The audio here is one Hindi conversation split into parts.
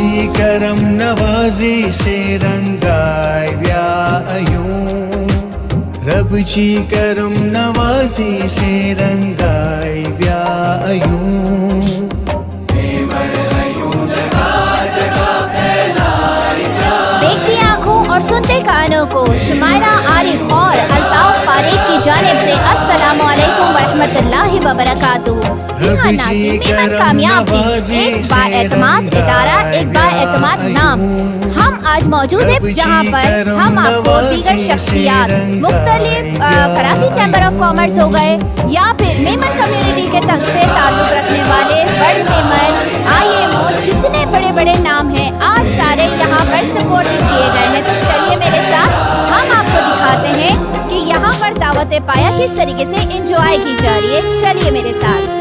जी करम नवाजी से रंगाया यूं, रब जी करम नवाजी से रंगाया यूं। देखती आँखों और सुनते कानों को शुमाइरा आरिफ और अल्ताफ फारिक की जानिब से अस्सलामु अलैकुम वरहमतुल्लाहि वबरकातुहू। जी हाँ नाज़रीन, मेमन कामयाबी एक बाएतमाद इदारा, एक बाएतमाद नाम। हम आज मौजूद है जहाँ पर हम आपको दीगर शख्सियात मुख्तलिफ कराची चैम्बर ऑफ कॉमर्स हो गए या फिर मेमन कम्युनिटी के तक से ताल्लुक़ रखने वाले वर्ल्ड मेमन IMO जितने बड़े बड़े नाम हैं आज सारे यहाँ पर सपोर्टेड किए गए हैं। तो चलिए मेरे साथ हम आपको दिखाते हैं कि यहाँ पर दावत पाया किस तरीके से एंजॉय की जा रही है। चलिए मेरे साथ।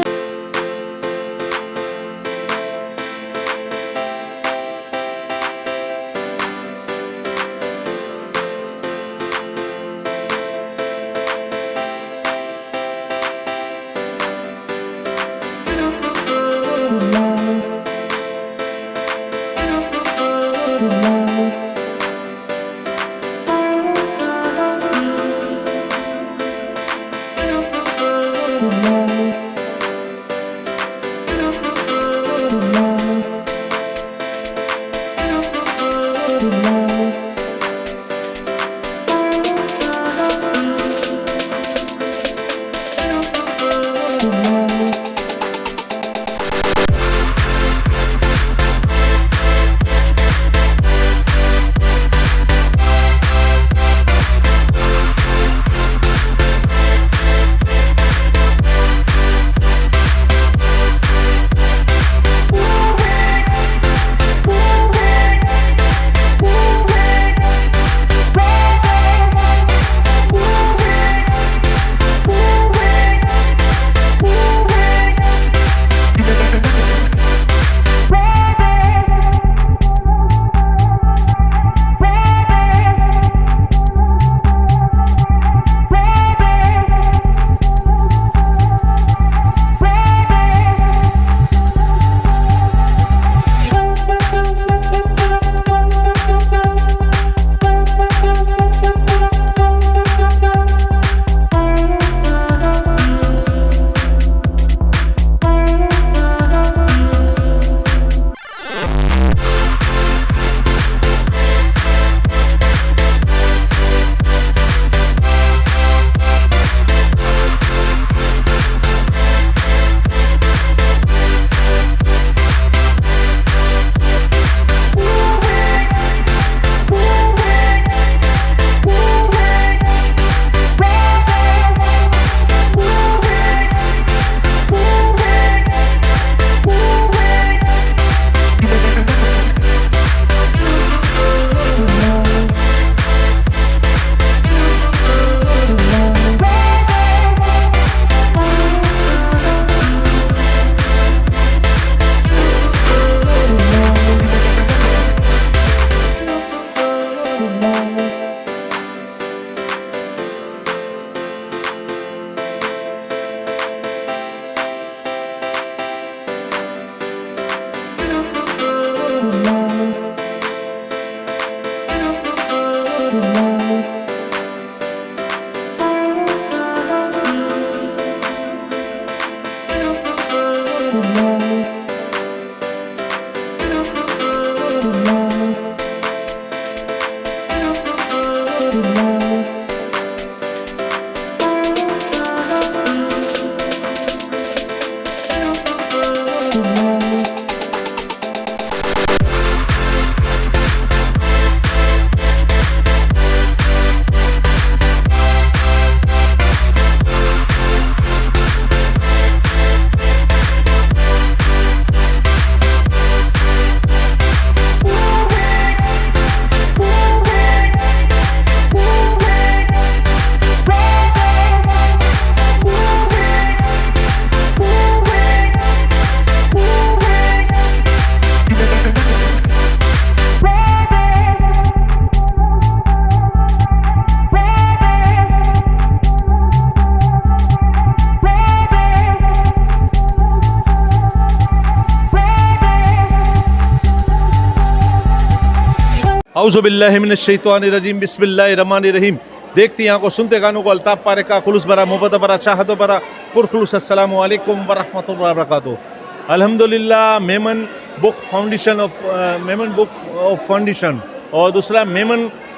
औज़ुबिल्लाहिमिनश्शैतानिर्रजीम बिस्मिल्लाहिर्रहमानिर्रहीम। देखती आंखों सुनते कानों को अल्ताफ़ पारे का खुलूस बरा मोहब्बत बरा चाहत बरा पुरखुलूस अस्सलामु अलैकुम व रहमतुल्लाहि व बरकातुहू। अल्हम्दुलिल्लाह मेमन बुक फाउंडेशन और दूसरा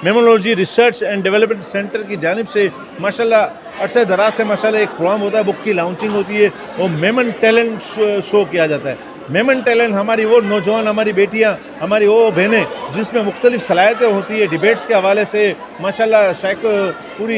मेमोलॉजी रिसर्च एंड डेवलपमेंट सेंटर की जानिब से माशाल्लाह अरसे दराज से माशाल्लाह एक प्रोग्राम होता है, बुक की लॉन्चिंग होती है और मेमन टैलेंट शो किया जाता है। मेमन टैलेंट हमारी वो नौजवान, हमारी बेटियां, हमारी वो बहनें जिसमें मुख्तलिफ सलाहियतें होती है, डिबेट्स के हवाले से माशाल्लाह शायद पूरी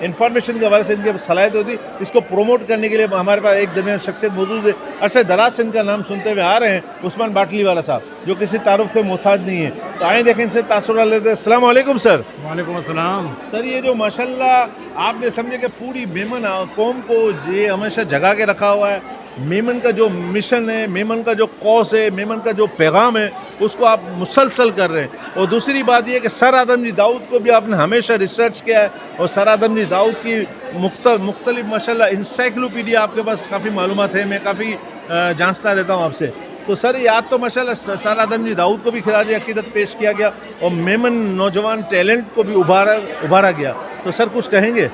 इंफॉर्मेशन के हवाले से इनकी सलाहियत होती है, इसको प्रोमोट करने के लिए हमारे पास एक दरमियान शख्सियत मौजूद है। अरसे दराज से इनका नाम सुनते हुए आ रहे हैं, उस्मान बाटली वाला साहब, जो किसी तारुफ के मोहताज नहीं है। तो आए देखें इनसे तासुरात लेते हैं। अस्सलाम वालेकुम सर। वालेकुम अस्सलाम। सर ये जो माशाल्लाह आपने समझे कि पूरी मेमन कौम को ये हमेशा जगा के रखा हुआ है, मेमन का जो मिशन है, मेमन का जो कॉज है, मेमन का जो पैगाम है, उसको आप मुसलसल कर रहे हैं। और दूसरी बात ये कि सर आदम जी दाऊद को भी आपने हमेशा रिसर्च किया है और सर आदम जी दाऊद की मुख्तलिफ माशाल्लाह इंसाइक्लोपीडिया आपके पास काफ़ी मालूमात है, मैं काफ़ी जांचता रहता हूँ आपसे। तो सर ये आज तो माशाल्लाह सर आदम जी दाऊद को भी खिराज अकीदत पेश किया गया और मेमन नौजवान टैलेंट को भी उभारा गया। तो सर कुछ कहेंगे?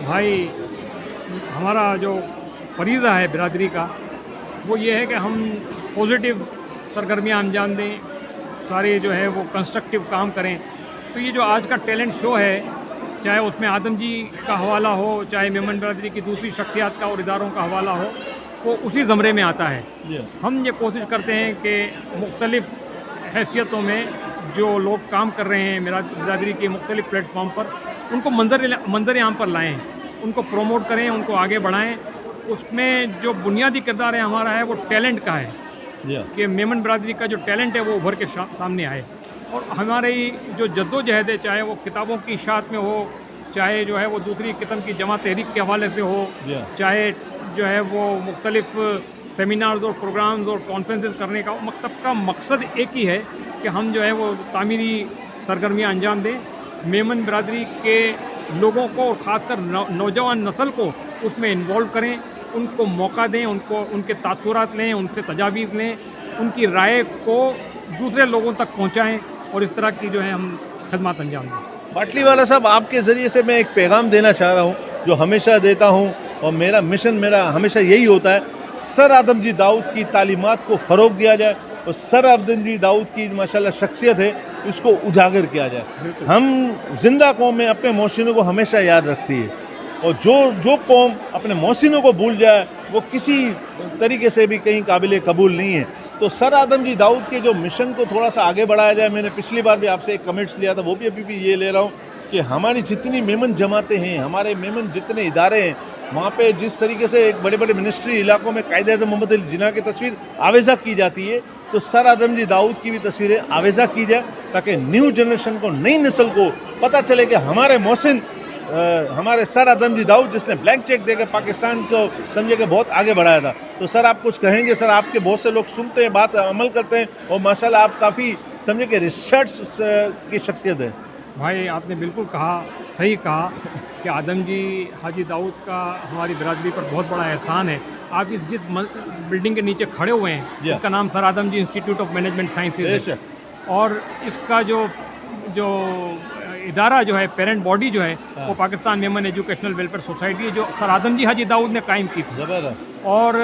भाई हमारा जो फरीज़ा है बिरादरी का वो ये है कि हम पॉजिटिव सरगर्मियाँ अंजाम दें, सारे जो है वो कंस्ट्रक्टिव काम करें। तो ये जो आज का टैलेंट शो है, चाहे उसमें आदम जी का हवाला हो, चाहे मेमन बिरादरी की दूसरी शख्सियात का और इदारों का हवाला हो, वो उसी ज़मरे में आता है। हम ये कोशिश करते हैं कि मुख्तलिफ़ हैसियतों में जो लोग काम कर रहे हैं बिरादरी के मुख्तलिफ़ प्लेटफॉर्म पर, उनको मंजर आम पर लाएँ, उनको प्रोमोट करें, उनको आगे बढ़ाएँ। उसमें जो बुनियादी किरदार है हमारा है वो टैलेंट का है कि मेमन बिरादरी का जो टैलेंट है वो उभर के सामने आए। और हमारी जो जद्दोजहद है, चाहे वो किताबों की इशाअत में हो, चाहे जो है वो दूसरी किस्म की जमा तहरीक के हवाले से हो, चाहे जो है वो मुख्तलिफ सेमिनार्स और प्रोग्राम्स और कॉन्फ्रेंसेस करने का सबका मकसद एक ही है कि हम जो है वो तामीरी सरगर्मियाँ अंजाम दें, मेमन बिरादरी के लोगों को और ख़ासकर नौजवान नस्ल को उसमें इन्वॉल्व करें, उनको मौका दें, उनको उनके तासुरात लें, उनसे तजावीज़ लें, उनकी राय को दूसरे लोगों तक पहुंचाएं और इस तरह की जो है हम खदमात अंजाम दें। बाटली वाला साहब, आपके ज़रिए से मैं एक पैगाम देना चाह रहा हूँ जो हमेशा देता हूँ और मेरा मिशन हमेशा यही होता है, सर आदम जी दाऊद की तालीमात को फ़रोग दिया जाए और सर आदम जी दाऊद की माशाल्लाह शख्सियत है इसको उजागर किया जाए। हम जिंदा कौम में अपने मोहसिनों को हमेशा याद रखती है और जो कौम अपने मोहसिनों को भूल जाए वो किसी तरीके से भी कहीं काबिल कबूल नहीं है। तो सर आदम जी दाऊद के जो मिशन को थोड़ा सा आगे बढ़ाया जाए। मैंने पिछली बार भी आपसे एक कमेंट्स लिया था, वो भी अभी भी ये ले रहा हूँ कि हमारी जितनी मेमन जमातें हैं, हमारे मेमन जितने इदारे हैं, वहाँ पे जिस तरीके से एक बड़े बड़े मिनिस्ट्री इलाकों में कायदे आज़म मोहम्मद अली जिन्ना की तस्वीर आवेज़ा की जाती है, तो सर आदम जी दाऊद की भी तस्वीरें आवेज़ा की जाए ताकि न्यू जनरेशन को, नई नस्ल को पता चले कि हमारे मोहसिन हमारे सर आदम जी दाऊद जिसने ब्लैंक चेक देकर पाकिस्तान को समझे कि बहुत आगे बढ़ाया था। तो सर आप कुछ कहेंगे? सर आपके बहुत से लोग सुनते हैं, बात अमल करते हैं और माशाल्लाह आप काफ़ी समझे कि रिसर्च की शख्सियत है। भाई आपने बिल्कुल कहा, सही कहा कि आदम जी हाजी दाऊद का हमारी बिरादरी पर बहुत बड़ा एहसान है। आप जिस बिल्डिंग के नीचे खड़े हुए हैं इसका नाम Sir Adamjee institute of management sciences है और इसका जो इदारा जो है, पेरेंट बॉडी जो है, वो Pakistan Memon educational welfare society है जो सर आदम जी हाजी दाऊद ने कायम की थी। और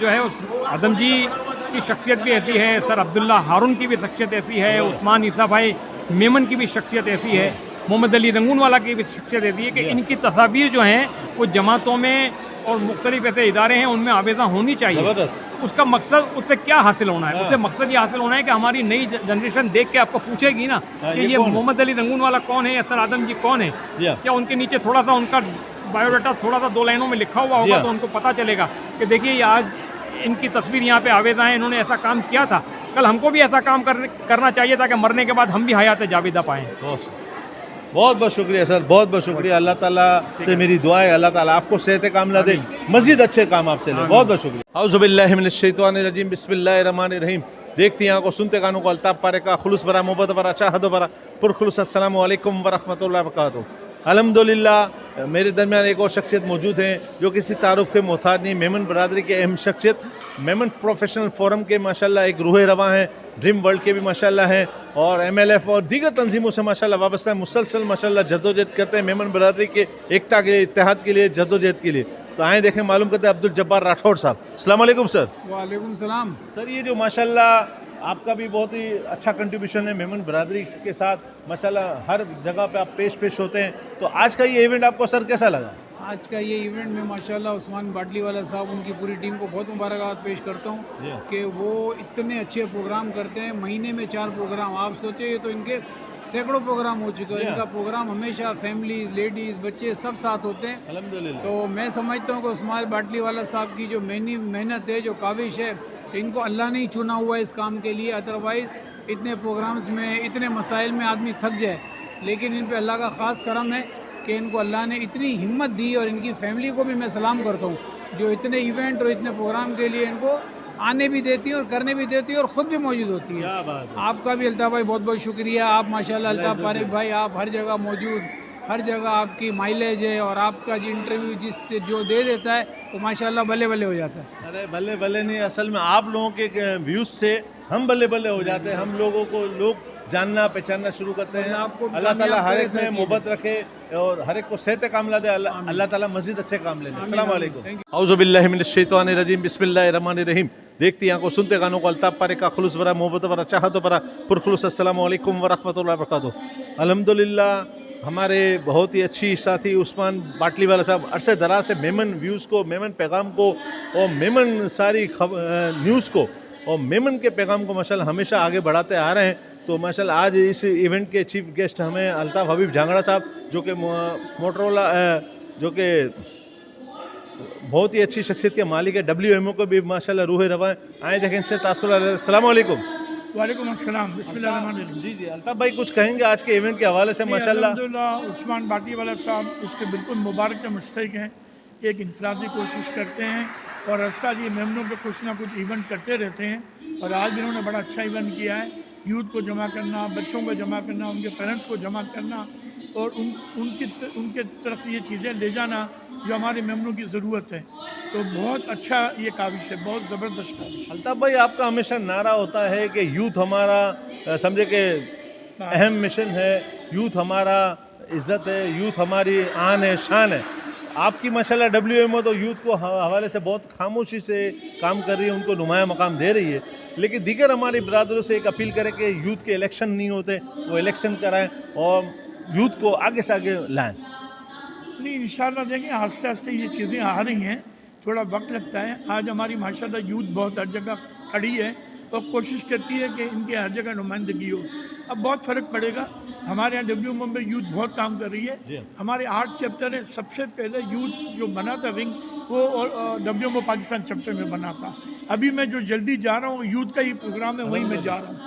जो है उस आदम जी की शख्सियत भी ऐसी है, सर अब्दुल्ला हारून की भी शख्सियत ऐसी है, उस्मान ईसा भाई मेमन की भी शख्सियत ऐसी है, मोहम्मद अली रंगून वाला की भी शख्सियत ऐसी है कि इनकी तस्वीर जो हैं वो जमातों में और मुख्तलिफ ऐसे इदारे हैं उनमें आवेज़ा होनी चाहिए। उसका मकसद, उससे क्या हासिल होना है? उससे मकसद ये हासिल होना है कि हमारी नई जनरेशन देख के आपको पूछेगी ना कि ये मोहम्मद अली रंगून वाला कौन है या सर आदम जी कौन है, क्या उनके नीचे थोड़ा सा उनका बायोडाटा थोड़ा सा 2 लाइनों में लिखा हुआ होगा तो उनको पता चलेगा कि देखिए ये आज इनकी तस्वीर यहाँ पे आवेज़ा है, इन्होंने ऐसा काम किया था, कल हमको भी ऐसा काम करना चाहिए था कि मरने के बाद हम भी हयात जावेदा पाएँ। बहुत बहुत शुक्रिया सर, बहुत बहुत शुक्रिया। अल्लाह ताला से मेरी दुआ है अल्लाह ताला आपको सेहत कामिला दे, मज़ीद अच्छे काम आपसे ले। बहुत बहुत शुक्रिया। औज़ुबिल्लाहिमिनश्शैतानिर्रजीम बिस्मिल्लाहिर्रहमानिर्रहीम। देखती आंखों सुनते कानों को अल्ताफ़ पारे का खुलूस बरा मोहब्बत बरा चाहत बरा पुरखुलूस अस्सलामु अलैकुम व रहमतुल्लाहि व बरकातुहू। अल्हम्दुलिल्लाह मेरे दरमियान एक और शख्सियत मौजूद हैं जो किसी तारुफ के मोहताज नहीं, मेमन बरदरी के अहम शख्सियत, मेमन प्रोफेशनल फोरम के माशाल्लाह एक रूह रवां हैं, ड्रीम वर्ल्ड के भी माशाल्लाह हैं और MLF और दीगर तंजीमों से माशाल्लाह वाबस्ता है, मुसलसल माशाल्लाह जद्दोजहद करते हैं मेमन बरदरी के एकता के लिए, इत्तेहाद के लिए, जद्दोजहद के लिए। तो आए देखें, मालूम करते हैं अब्दुल जब्बार राठौड़ साहब। अस्सलाम वालेकुम सर। वालेकुम सलाम। सर ये जो माशाल्लाह आपका भी बहुत ही अच्छा कंट्रीब्यूशन है मेमन बरादरी के साथ, माशाल्लाह हर जगह पे आप पेश होते हैं, तो आज का ये इवेंट आपको सर कैसा लगा? आज का ये इवेंट में माशाल्लाह उस्मान बाटली वाला साहब, उनकी पूरी टीम को बहुत मुबारकबाद पेश करता हूँ कि वो इतने अच्छे प्रोग्राम करते हैं, महीने में 4 प्रोग्राम। आप सोचिए तो इनके सैकड़ों प्रोग्राम हो चुके हैं। इनका प्रोग्राम हमेशा फैमिलीज, लेडीज़, बच्चे सब साथ होते हैं। अल्हम्दुलिल्लाह। तो मैं समझता हूँ कि उस्मान बाटली वाला साहब की जो मेहनत है, जो काविश है, इनको अल्लाह ने ही चुना हुआ है इस काम के लिए। अदरवाइज़ इतने प्रोग्राम्स में, इतने मसाइल में आदमी थक जाए, लेकिन इन पे अल्लाह का ख़ास करम है कि इनको अल्लाह ने इतनी हिम्मत दी। और इनकी फैमिली को भी मैं सलाम करता हूँ जो इतने इवेंट और इतने प्रोग्राम के लिए इनको आने भी देती है और करने भी देती है और ख़ुद भी मौजूद होती है। क्या बात है। आपका भी अल्ताफ़ भाई बहुत बहुत शुक्रिया। आप माशाल्लाह अल्ताफ़ फारिक भाई, आप हर जगह मौजूद, हर जगह आपकी माइलेज है और आपका जो इंटरव्यू जो दे देता है तो माशाल्लाह बल्ले बल्ले हो जाता है। अरे बल्ले बल्ले नहीं, असल में आप लोगों के व्यूज़ से हम बल्ले बल्ले हो जाते हैं। हम लोगों को लोग जानना पहचानना शुरू करते हैं। आपको अल्लाह ताला कामयाब हर एक करे में मोहब्बत रखे और हर एक को सेहत कामला दे। अल्लाह ताला मजीद अच्छे काम ले। अस्सलाम वालेकुम। औज़ु बिल्लाहि मिनश शैतानिर रजीम, बिस्मिल्लाहिर रहमानिर रहीम। देखती आंखों, सुनते कानों को अल्ताफ़ पारे का खुलूस भरा, मोहब्बत भरा, चाहत भरा, पुरखुलूस अस्सलामु अलैकुम व रहमतुल्लाहि व बरकातुहू। अल्हम्दुलिल्लाह हमारे बहुत ही अच्छी साथी उस्मान बाटली वाला साहब अरसे दराज से मेमन व्यूज़ को, मेमन पैगाम को और मेमन सारी न्यूज़ को और मेमन के पैगाम को माशाल्लाह हमेशा आगे बढ़ाते आ रहे हैं। तो माशाल्लाह आज इस इवेंट के चीफ गेस्ट हमें अल्ताफ़ हबीब झांगड़ा साहब, जो कि मोटरोला जो कि बहुत ही अच्छी शख्सियत के मालिक है, WMO को भी माशाल्लाह रूह रवां हैं। आए देखें इनसे तासुर। अस्सलाम वालेकुम। वालेकुम अस्सलाम। बिस्मिल्लाहिर्रहमानिर्रहीम। जी जी अल्ताफ़ भाई कुछ कहेंगे आज के इवेंट के हवाले से? माशाल्लाह अल्हम्दुलिल्लाह उस्मान बाटी वाला साहब इसके बिल्कुल मुबारक के मुस्तहिक हैं। एक इंफरादी कोशिश करते हैं और हर साल ये मेमनों पे कुछ ना कुछ इवेंट करते रहते हैं और आज भी इन्होंने बड़ा अच्छा इवेंट किया है। यूथ को जमा करना, बच्चों को जमा करना, उनके पेरेंट्स को जमा करना और उनके तरफ ये चीज़ें ले जाना जो हमारे मेमनों की ज़रूरत है। तो बहुत अच्छा ये काविश है, बहुत ज़बरदस्त काविश। अल्ताफ़ भाई आपका हमेशा नारा होता है कि यूथ हमारा समझे कि अहम मिशन है, यूथ हमारा इज़्ज़त है, यूथ हमारी आन है, शान है। आपकी माशाल्लाह WMO तो यूथ को हवाले से बहुत खामोशी से काम कर रही है, उनको नुमाया मकाम दे रही है, लेकिन दीगर हमारी बरादरों से एक अपील करें कि यूथ के इलेक्शन नहीं होते, वो इलेक्शन कराएं और यूथ को आगे से आगे लाएं। नहीं, इंशाल्लाह देखें आस्ते आस्ते ये चीज़ें आ रही हैं, थोड़ा वक्त लगता है। आज हमारी माशाल्लाह यूथ बहुत हर जगह खड़ी है और कोशिश करती है कि इनकी हर जगह नुमाइंदगी हो। अब बहुत फ़र्क पड़ेगा। हमारे यहाँ WMO में यूथ बहुत काम कर रही है। हमारे 8 चैप्टर है। सबसे पहले यूथ जो बना था विंग, वो WMO पाकिस्तान चैप्टर में बना था। अभी मैं जो जल्दी जा रहा हूँ यूथ का ही प्रोग्राम है, वहीं मैं जा रहा हूँ।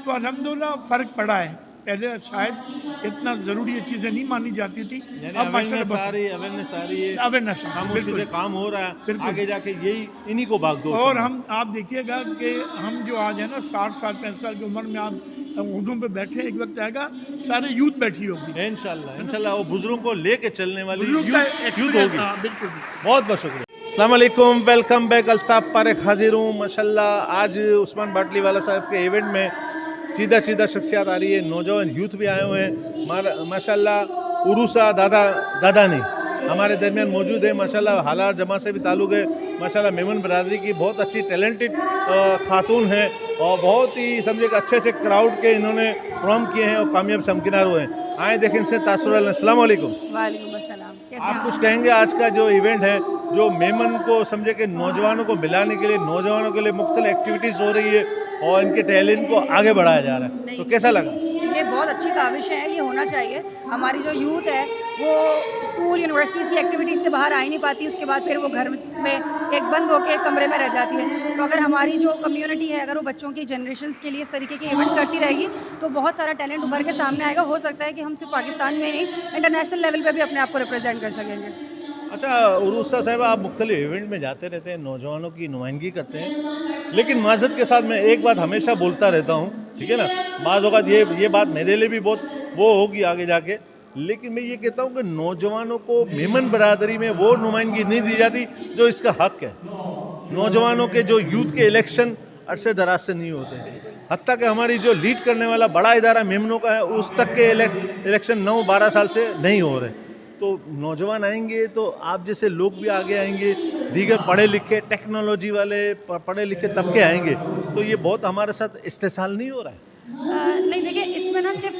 तो अल्हम्दुलिल्लाह फ़र्क पड़ा है। पहले शायद इतना ज़रूरी ये चीज़ें नहीं मानी जाती थी। अब अवेयरनेस आ रही है, अवेयरनेस खामोशी से काम हो रहा है, आगे जाके यही इन्हीं को भागदौड़। और हम आप देखिएगा कि हम जो आज है ना 60 साल 65 साल की उम्र में आप उर्दू पे बैठे, एक वक्त आएगा सारे यूथ बैठी होगी इंशाल्लाह वो बुजुर्गों को लेके चलने वाली यूथ होगी। बिल्कुल। बहुत बहुत शुक्रिया। अस्सलाम वालेकुम, वेलकम बैक। अल्ताफ़ पारेख हाजिर हूँ। माशाल्लाह आज उस्मान बाटली वाला साहब के इवेंट में सीधा शख्सियत आ रही है, नौजवान यूथ भी आए हुए हैं। माशाल्लाह उरूसा दादानी हमारे दरमियान मौजूद है। माशाल्लाह हालात जमा से भी ताल्लुक़ है। माशाल्लाह मेमन बरादरी की बहुत अच्छी टैलेंटेड खातून है और बहुत ही समझे कि अच्छे क्राउड के इन्होंने प्रोग्राम किए हैं और कामयाब समकिनार हुए हैं। आए देखें इनसे तासुर। अस्सलाम वालेकुम। वालेकुम अस्सलाम। कैसे आप कुछ कहेंगे आज का जो इवेंट है, जो मेमन को समझे कि नौजवानों को मिलाने के लिए, नौजवानों के लिए मुख्तलिफ एक्टिविटीज़ हो रही है और इनके टैलेंट को आगे बढ़ाया जा रहा है, तो कैसा लगा? ये बहुत अच्छी काविश है, ये होना चाहिए। हमारी जो यूथ है वो स्कूल यूनिवर्सिटीज़ की एक्टिविटीज़ से बाहर आ ही नहीं पाती, उसके बाद फिर वो घर में एक बंद होकर एक कमरे में रह जाती है। तो अगर हमारी जो कम्युनिटी है, अगर वो बच्चों की जनरेशन्स के लिए इस तरीके के इवेंट्स करती रहेगी तो बहुत सारा टैलेंट उभर के सामने आएगा। हो सकता है कि हम सिर्फ पाकिस्तान में ही इंटरनेशनल लेवल पर भी अपने आप को रिप्रेजेंट कर सकेंगे। अच्छा उरूसा साहब, आप मुख्तलिफ इवेंट में जाते रहते हैं, नौजवानों की नुमाइंदगी करते हैं, लेकिन माज़रत के साथ मैं एक बात हमेशा बोलता रहता हूँ, ठीक है ना, बाज़ औक़ात ये बात मेरे लिए भी बहुत वो होगी आगे जाके लेकिन मैं ये कहता हूँ कि नौजवानों को मेमन बरादरी में वो नुमाइंदगी नहीं दी जाती जो इसका हक है। नौजवानों के जो यूथ के इलेक्शन अरसे दराज से नहीं होते, हत्ता कि हमारी जो लीड करने वाला बड़ा इदारा मेमनों का है उस तक के इलेक्शन 9-12 साल से नहीं हो रहे। तो नौजवान आएंगे तो आप जैसे लोग भी आगे आएंगे, दीगर पढ़े लिखे टेक्नोलॉजी वाले पढ़े लिखे तबके आएंगे, तो ये बहुत हमारे साथ इस्तेसाल नहीं हो रहा है। नहीं देखिए, इसमें ना सिर्फ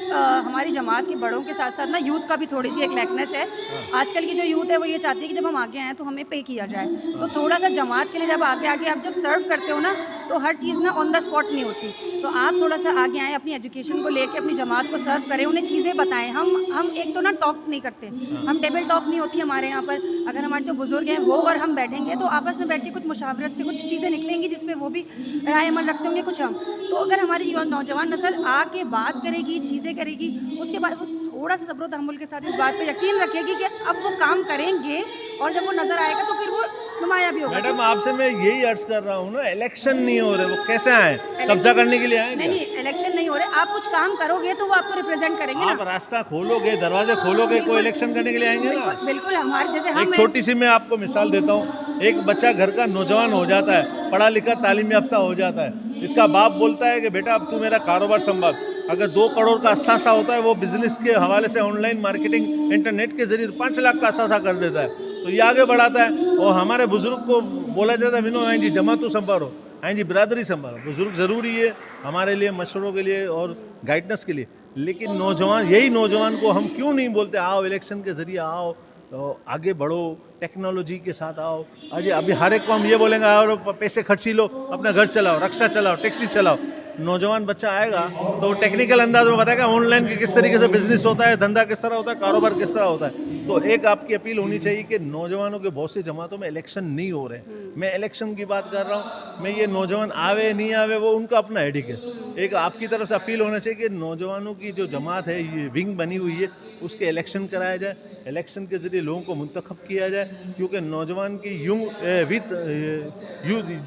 हमारी जमात के बड़ों के साथ साथ ना यूथ का भी थोड़ी सी एक लैकनेस है। आजकल की जो यूथ है वो ये चाहती है कि जब हम आगे आएँ तो हमें पे किया जाए। तो थोड़ा सा जमात के लिए जब आगे आगे आप जब सर्व करते हो ना, तो हर चीज़ ना ऑन द स्पॉट नहीं होती। तो आप थोड़ा सा आगे आएँ, अपनी एजुकेशन को लेके अपनी जमात को सर्व करें, उन्हें चीज़ें बताएं। हम एक तो ना टॉक नहीं करते, हम टेबल टॉक नहीं होती हमारे यहाँ पर। अगर हमारे जो बुजुर्ग हैं वो और हम बैठेंगे तो आपस में बैठ के कुछ मुशावरत से कुछ चीज़ें निकलेंगी जिसमें वो भी राय अमल रखते होंगे कुछ हम। तो अगर हमारी नौजवान नस्ल आके बात करेगी, चीज़ें करेगी, उसके बाद वो थोड़ा सा सब्र तहम्मुल के साथ इस बात पे यकीन रखेगी कि अब वो काम करेंगे और जब वो नज़र आएगा तो फिर वो नुमाया भी होगा। मैडम आपसे मैं यही अर्ज कर रहा हूँ ना, इलेक्शन नहीं हो रहे, वो कैसे आए? कब्जा करने के लिए आए? नहीं, इलेक्शन नहीं हो रहे। आप कुछ काम करोगे तो वो आपको रिप्रेजेंट करेंगे आप ना। रास्ता खोलोगे, दरवाजे खोलोगे, कोई इलेक्शन करने के लिए आएंगे ना। बिल्कुल हमारे जैसे हम एक छोटी सी मैं आपको मिसाल देता हूँ। एक बच्चा घर का नौजवान हो जाता है, पढ़ा लिखा तालीम याफ्ता हो जाता है, इसका बाप बोलता है कि बेटा अब तू मेरा कारोबार संभाल। अगर 2 करोड़ का असासा होता है वो बिजनेस के हवाले से ऑनलाइन मार्केटिंग इंटरनेट के जरिए 5 लाख का असासा कर देता है, तो ये आगे बढ़ाता है। और हमारे बुजुर्ग को बोला जाता है, विनो आई जी जमा तू संभालो, आई जी बिरादरी संभालो। बुजुर्ग ज़रूरी है हमारे लिए, मशवरों के लिए और गाइडेंस के लिए। लेकिन नौजवान, यही नौजवान को हम क्यों नहीं बोलते आओ इलेक्शन के ज़रिए आओ, तो आगे बढ़ो, टेक्नोलॉजी के साथ आओ। अभी हर एक को हम ये बोलेंगे और पैसे खर्ची लो, अपना घर चलाओ, रक्षा चलाओ, टैक्सी चलाओ। नौजवान बच्चा आएगा तो टेक्निकल अंदाज में बताएगा ऑनलाइन के किस तरीके से बिजनेस होता है, धंधा किस तरह होता है, कारोबार किस तरह होता है। तो एक आपकी अपील होनी चाहिए कि नौजवानों के बहुत सी जमातों में इलेक्शन नहीं हो रहे। मैं इलेक्शन की बात कर रहा हूँ, मैं ये नौजवान आवे नहीं आवे वो उनका अपना हेडिक है। एक आपकी तरफ से अपील होना चाहिए कि नौजवानों की जो जमात है, ये विंग बनी हुई है, उसके इलेक्शन कराया जाए, इलेक्शन के ज़रिए लोगों को मुंतखब किया जाए। क्योंकि नौजवान की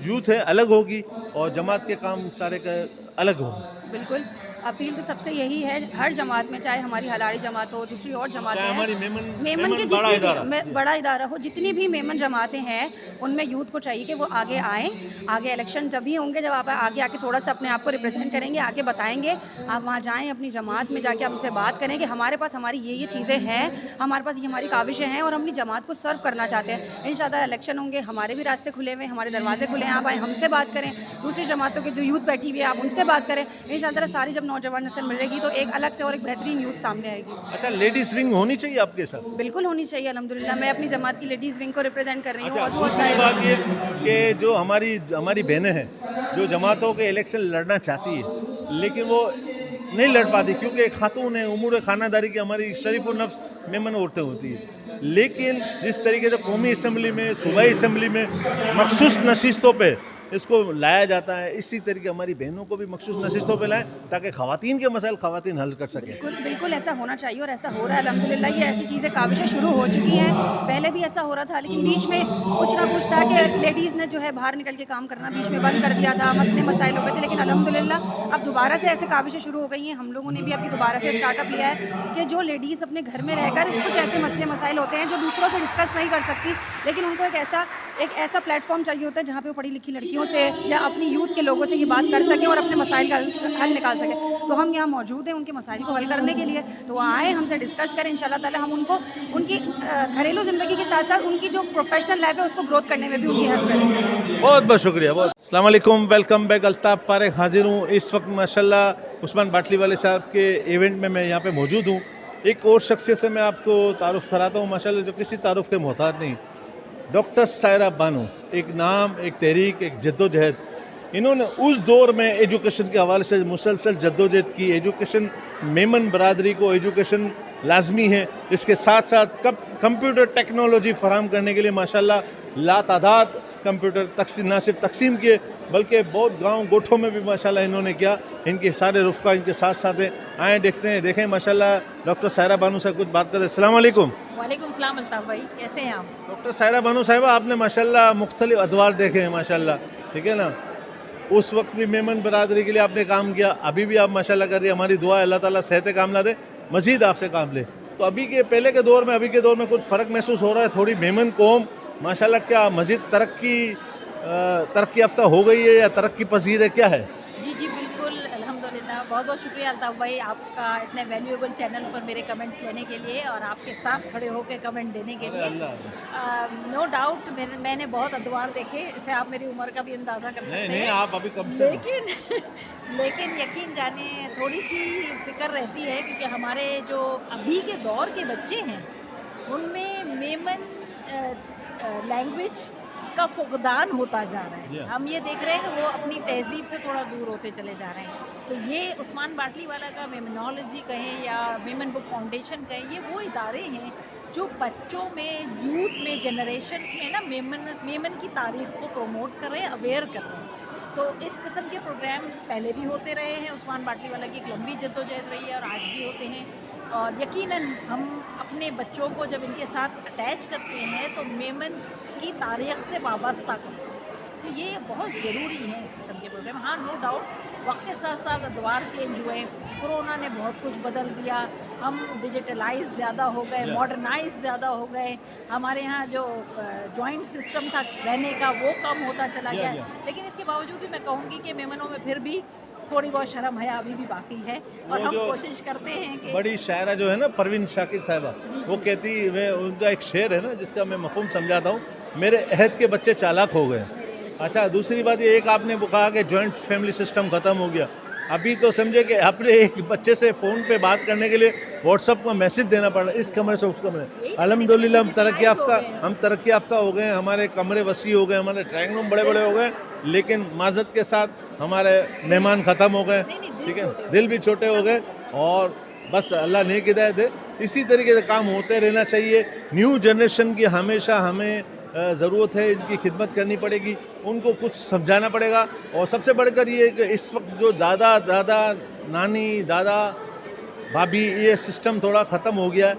यूथ है अलग होगी और जमात के काम सारे का अलग होंगे। बिल्कुल अपील तो सबसे यही है, हर जमात में, चाहे हमारी हलाली जमात हो, दूसरी और जमातें हैं, हमारी मेमन के जितनी भी बड़ा इदारा हो, जितनी भी मेमन जमातें हैं, उनमें यूथ को चाहिए कि वो आगे आएँ। आगे इलेक्शन जब ही होंगे जब आप आगे आके थोड़ा सा अपने आप को रिप्रेजेंट करेंगे, आगे बताएंगे। आप वहाँ जाएँ, अपनी जमात में जाके हमसे बात करें कि हमारे पास हमारी ये चीज़ें हैं, हमारे पास ये हमारी काविशें हैं और हम अपनी जमात को सर्व करना चाहते हैं। इंशाअल्लाह इलेक्शन होंगे, हमारे भी रास्ते खुले हुए हैं, हमारे दरवाजे खुले हैं, आप आए हमसे बात करें। दूसरी जमातों के जो यूथ बैठी हुई है आप उनसे बात करें। इंशाअल्लाह सारी जब नौजवान नस्ल मिलेगी तो एक अलग से और एक बेहतरीन यूथ सामने आएगी। अच्छा, लेडीज विंग होनी चाहिए आपके साथ? बिल्कुल होनी चाहिए। अल्हम्दुलिल्लाह मैं अपनी जमात की लेडीज़ विंग को रिप्रेजेंट कर रही हूँ। और बहुत दूसरी सारी बात ये कि जो हमारी बहनें हैं जो जमातों के इलेक्शन लड़ना चाहती है लेकिन वो नहीं लड़ पाती क्योंकि एक खातून है, उमूर खानादारी की हमारी शरीफ और नफ्स मेमन औरतें होती है। लेकिन जिस तरीके से कौमी असम्बली में, सूबाई असम्बली में मखसूस नशिस्तों पे इसको लाया जाता है, इसी तरीके हमारी बहनों को भी मखसूस नशिस्तों पे लाएं ताकि ख़वातीन के मसाइल ख़वातीन हल कर सकें। बिल्कुल ऐसा होना चाहिए और ऐसा हो रहा है अल्हम्दुलिल्लाह। ये ऐसी चीज़ें काविशें शुरू हो चुकी हैं, पहले भी ऐसा हो रहा था लेकिन बीच में कुछ ना कुछ था कि लेडीज़ ने जो है बाहर निकल के काम करना बीच में बंद कर दिया था, मसले मसाइल हो गए थे। लेकिन अल्हम्दुलिल्लाह अब दोबारा से ऐसे काविशें शुरू हो गई हैं। हम लोगों ने भी अभी दोबारा से स्टार्टअप लिया है कि जो लेडीज़ अपने घर में रहकर कुछ ऐसे मसले मसाइल होते हैं जो दूसरों से डिस्कस नहीं कर सकती, लेकिन उनको एक ऐसा प्लेटफॉर्म चाहिए होता है जहाँ पे वो पढ़ी लिखी लड़कियों से या अपनी यूथ के लोगों से ये बात कर सकें और अपने मसाइल का हल निकाल सकें। तो हम यहाँ मौजूद हैं उनके मसाइल को हल करने के लिए। तो वो आए, हमसे डिस्कस करें, इंशाल्लाह ताला हम उनको उनकी घरेलू ज़िंदगी के साथ साथ उनकी जो प्रोफेशनल लाइफ है उसको ग्रोथ करने में भी उनकी हेल्प करें। बहुत बहुत शुक्रिया। बहुत अस्सलाम वालेकुम, वेलकम बैक। अल्ताफ़ पारेख हाजिर हूँ। इस वक्त माशाल्लाह उस्मान बाटली वाले साहब के इवेंट में मैं यहाँ पे मौजूद हूँ। एक और शख्सियत से मैं आपको तारुफ़ कराता हूँ माशाल्लाह, जो किसी तारुफ़ के मोहताज नहीं, डॉक्टर सायरा बानो। एक नाम, एक तहरीक, एक जद्दोजहद। इन्होंने उस दौर में एजुकेशन के हवाले से मुसलसल जद्दोजहद की। एजुकेशन, मेमन बरादरी को एजुकेशन लाजमी है, इसके साथ साथ कंप्यूटर टेक्नोलॉजी फराहम करने के लिए माशाल्लाह लातादाद कंप्यूटर ना सिर्फ तकसीम किए बल्कि बहुत गांव गोठों में भी माशाल्लाह इन्होंने किया। इनके सारे रुफ़का इनके साथ साथ हैं। आए देखें माशाल्लाह डॉक्टर सायरा बानो से कुछ बात करते हैं। अस्सलाम वालेकुम। वालेकुम सलाम अल्ताफ़ भाई, कैसे हैं आप? डॉक्टर सायरा बानो साहिबा, आपने माशाल्लाह मुख्तलिफ अदवार देखे हैं माशाल्लाह, ठीक है ना। उस वक्त भी मेमन बरादरी के लिए आपने काम किया, अभी भी आप माशाल्लाह कर रही है। हमारी दुआ है अल्लाह ताला सेहत कामला दे, मज़ीद आपसे काम ले। तो अभी के पहले के दौर में अभी के दौर में कुछ फ़र्क महसूस हो रहा है? थोड़ी मेमन कौम माशाल्लाह क्या मज़ीद तरक्की याफ्ता हो गई है या तरक्की पजीर है, क्या है? जी जी बिल्कुल, अल्हम्दुलिल्लाह। बहुत बहुत शुक्रिया अल्ताफ़ भाई आपका इतने वैल्यूएबल चैनल पर मेरे कमेंट्स लेने के लिए और आपके साथ खड़े होकर कमेंट देने के लिए। नो डाउट मैंने बहुत अदवार देखे, इससे आप मेरी उम्र का भी अंदाज़ा कर सकते हैं। नहीं आप अभी कब से? लेकिन यकीन जाने थोड़ी सी फिक्र रहती है क्योंकि हमारे जो अभी के दौर के बच्चे हैं उनमें मेमन लैंग्वेज का फुकदान होता जा रहा है। हम ये देख रहे हैं वो अपनी तहजीब से थोड़ा दूर होते चले जा रहे हैं। तो ये उस्मान बाटली वाला का मेमनोलॉजी कहें या मेमन बुक फाउंडेशन कहें, ये वो इदारे हैं जो बच्चों में, यूथ में, जनरेशन्स में ना मेमन की तारीफ़ को प्रमोट कर रहे हैं, अवेयर कर रहे हैं। तो इस किस्म के प्रोग्राम पहले भी होते रहे हैं। उस्मान बाटली वाला की एक लंबी जद्दोजहद रही है और आज भी होते हैं। और यकीनन हम अपने बच्चों को जब इनके साथ अटैच करते हैं तो मेमन की तारीख़ से वाबस्ता करते हैं। तो ये बहुत ज़रूरी है इस किस्म के प्रोग्राम। हाँ, नो डाउट वक्त के साथ साथ अदवार चेंज हुए, कोरोना ने बहुत कुछ बदल दिया, हम डिजिटलाइज ज़्यादा हो गए, मॉडर्नाइज ज़्यादा हो गए, हमारे यहाँ जो जॉइंट सिस्टम था रहने का वो कम होता चला गया। लेकिन इसके बावजूद भी मैं कहूँगी कि मेमनों में फिर भी थोड़ी बहुत शर्म हया अभी भी बाकी है और हम कोशिश करते हैं कि बड़ी शायरा जो है ना परवीन शाकिर साहिबा, वो कहती है, उनका एक शेर है ना जिसका मैं मफहूम समझाता हूँ, मेरे अहद के बच्चे चालाक हो गए। अच्छा, दूसरी बात ये एक आपने कहा कि जॉइंट फैमिली सिस्टम ख़त्म हो गया। अभी तो समझे कि अपने एक बच्चे से फ़ोन पे बात करने के लिए व्हाट्सअप में मैसेज देना पड़ रहा है, इस कमरे से उस कमरे। अल्हम्दुलिल्लाह हम तरक्की याफ्ता हो गए, हमारे कमरे वसी हो गए, हमारे ड्राइंग रूम बड़े बड़े हो गए, लेकिन माजत के साथ हमारे मेहमान ख़त्म हो गए, ठीक है, दिल भी छोटे हो गए। और बस अल्लाह नेक हिदायत दे, इसी तरीके से काम होते रहना चाहिए। न्यू जनरेशन की हमेशा हमें ज़रूरत है, इनकी खिदमत करनी पड़ेगी, उनको कुछ समझाना पड़ेगा। और सबसे बढ़कर ये कि इस वक्त जो दादा नानी दादा भाभी ये सिस्टम थोड़ा ख़त्म हो गया है,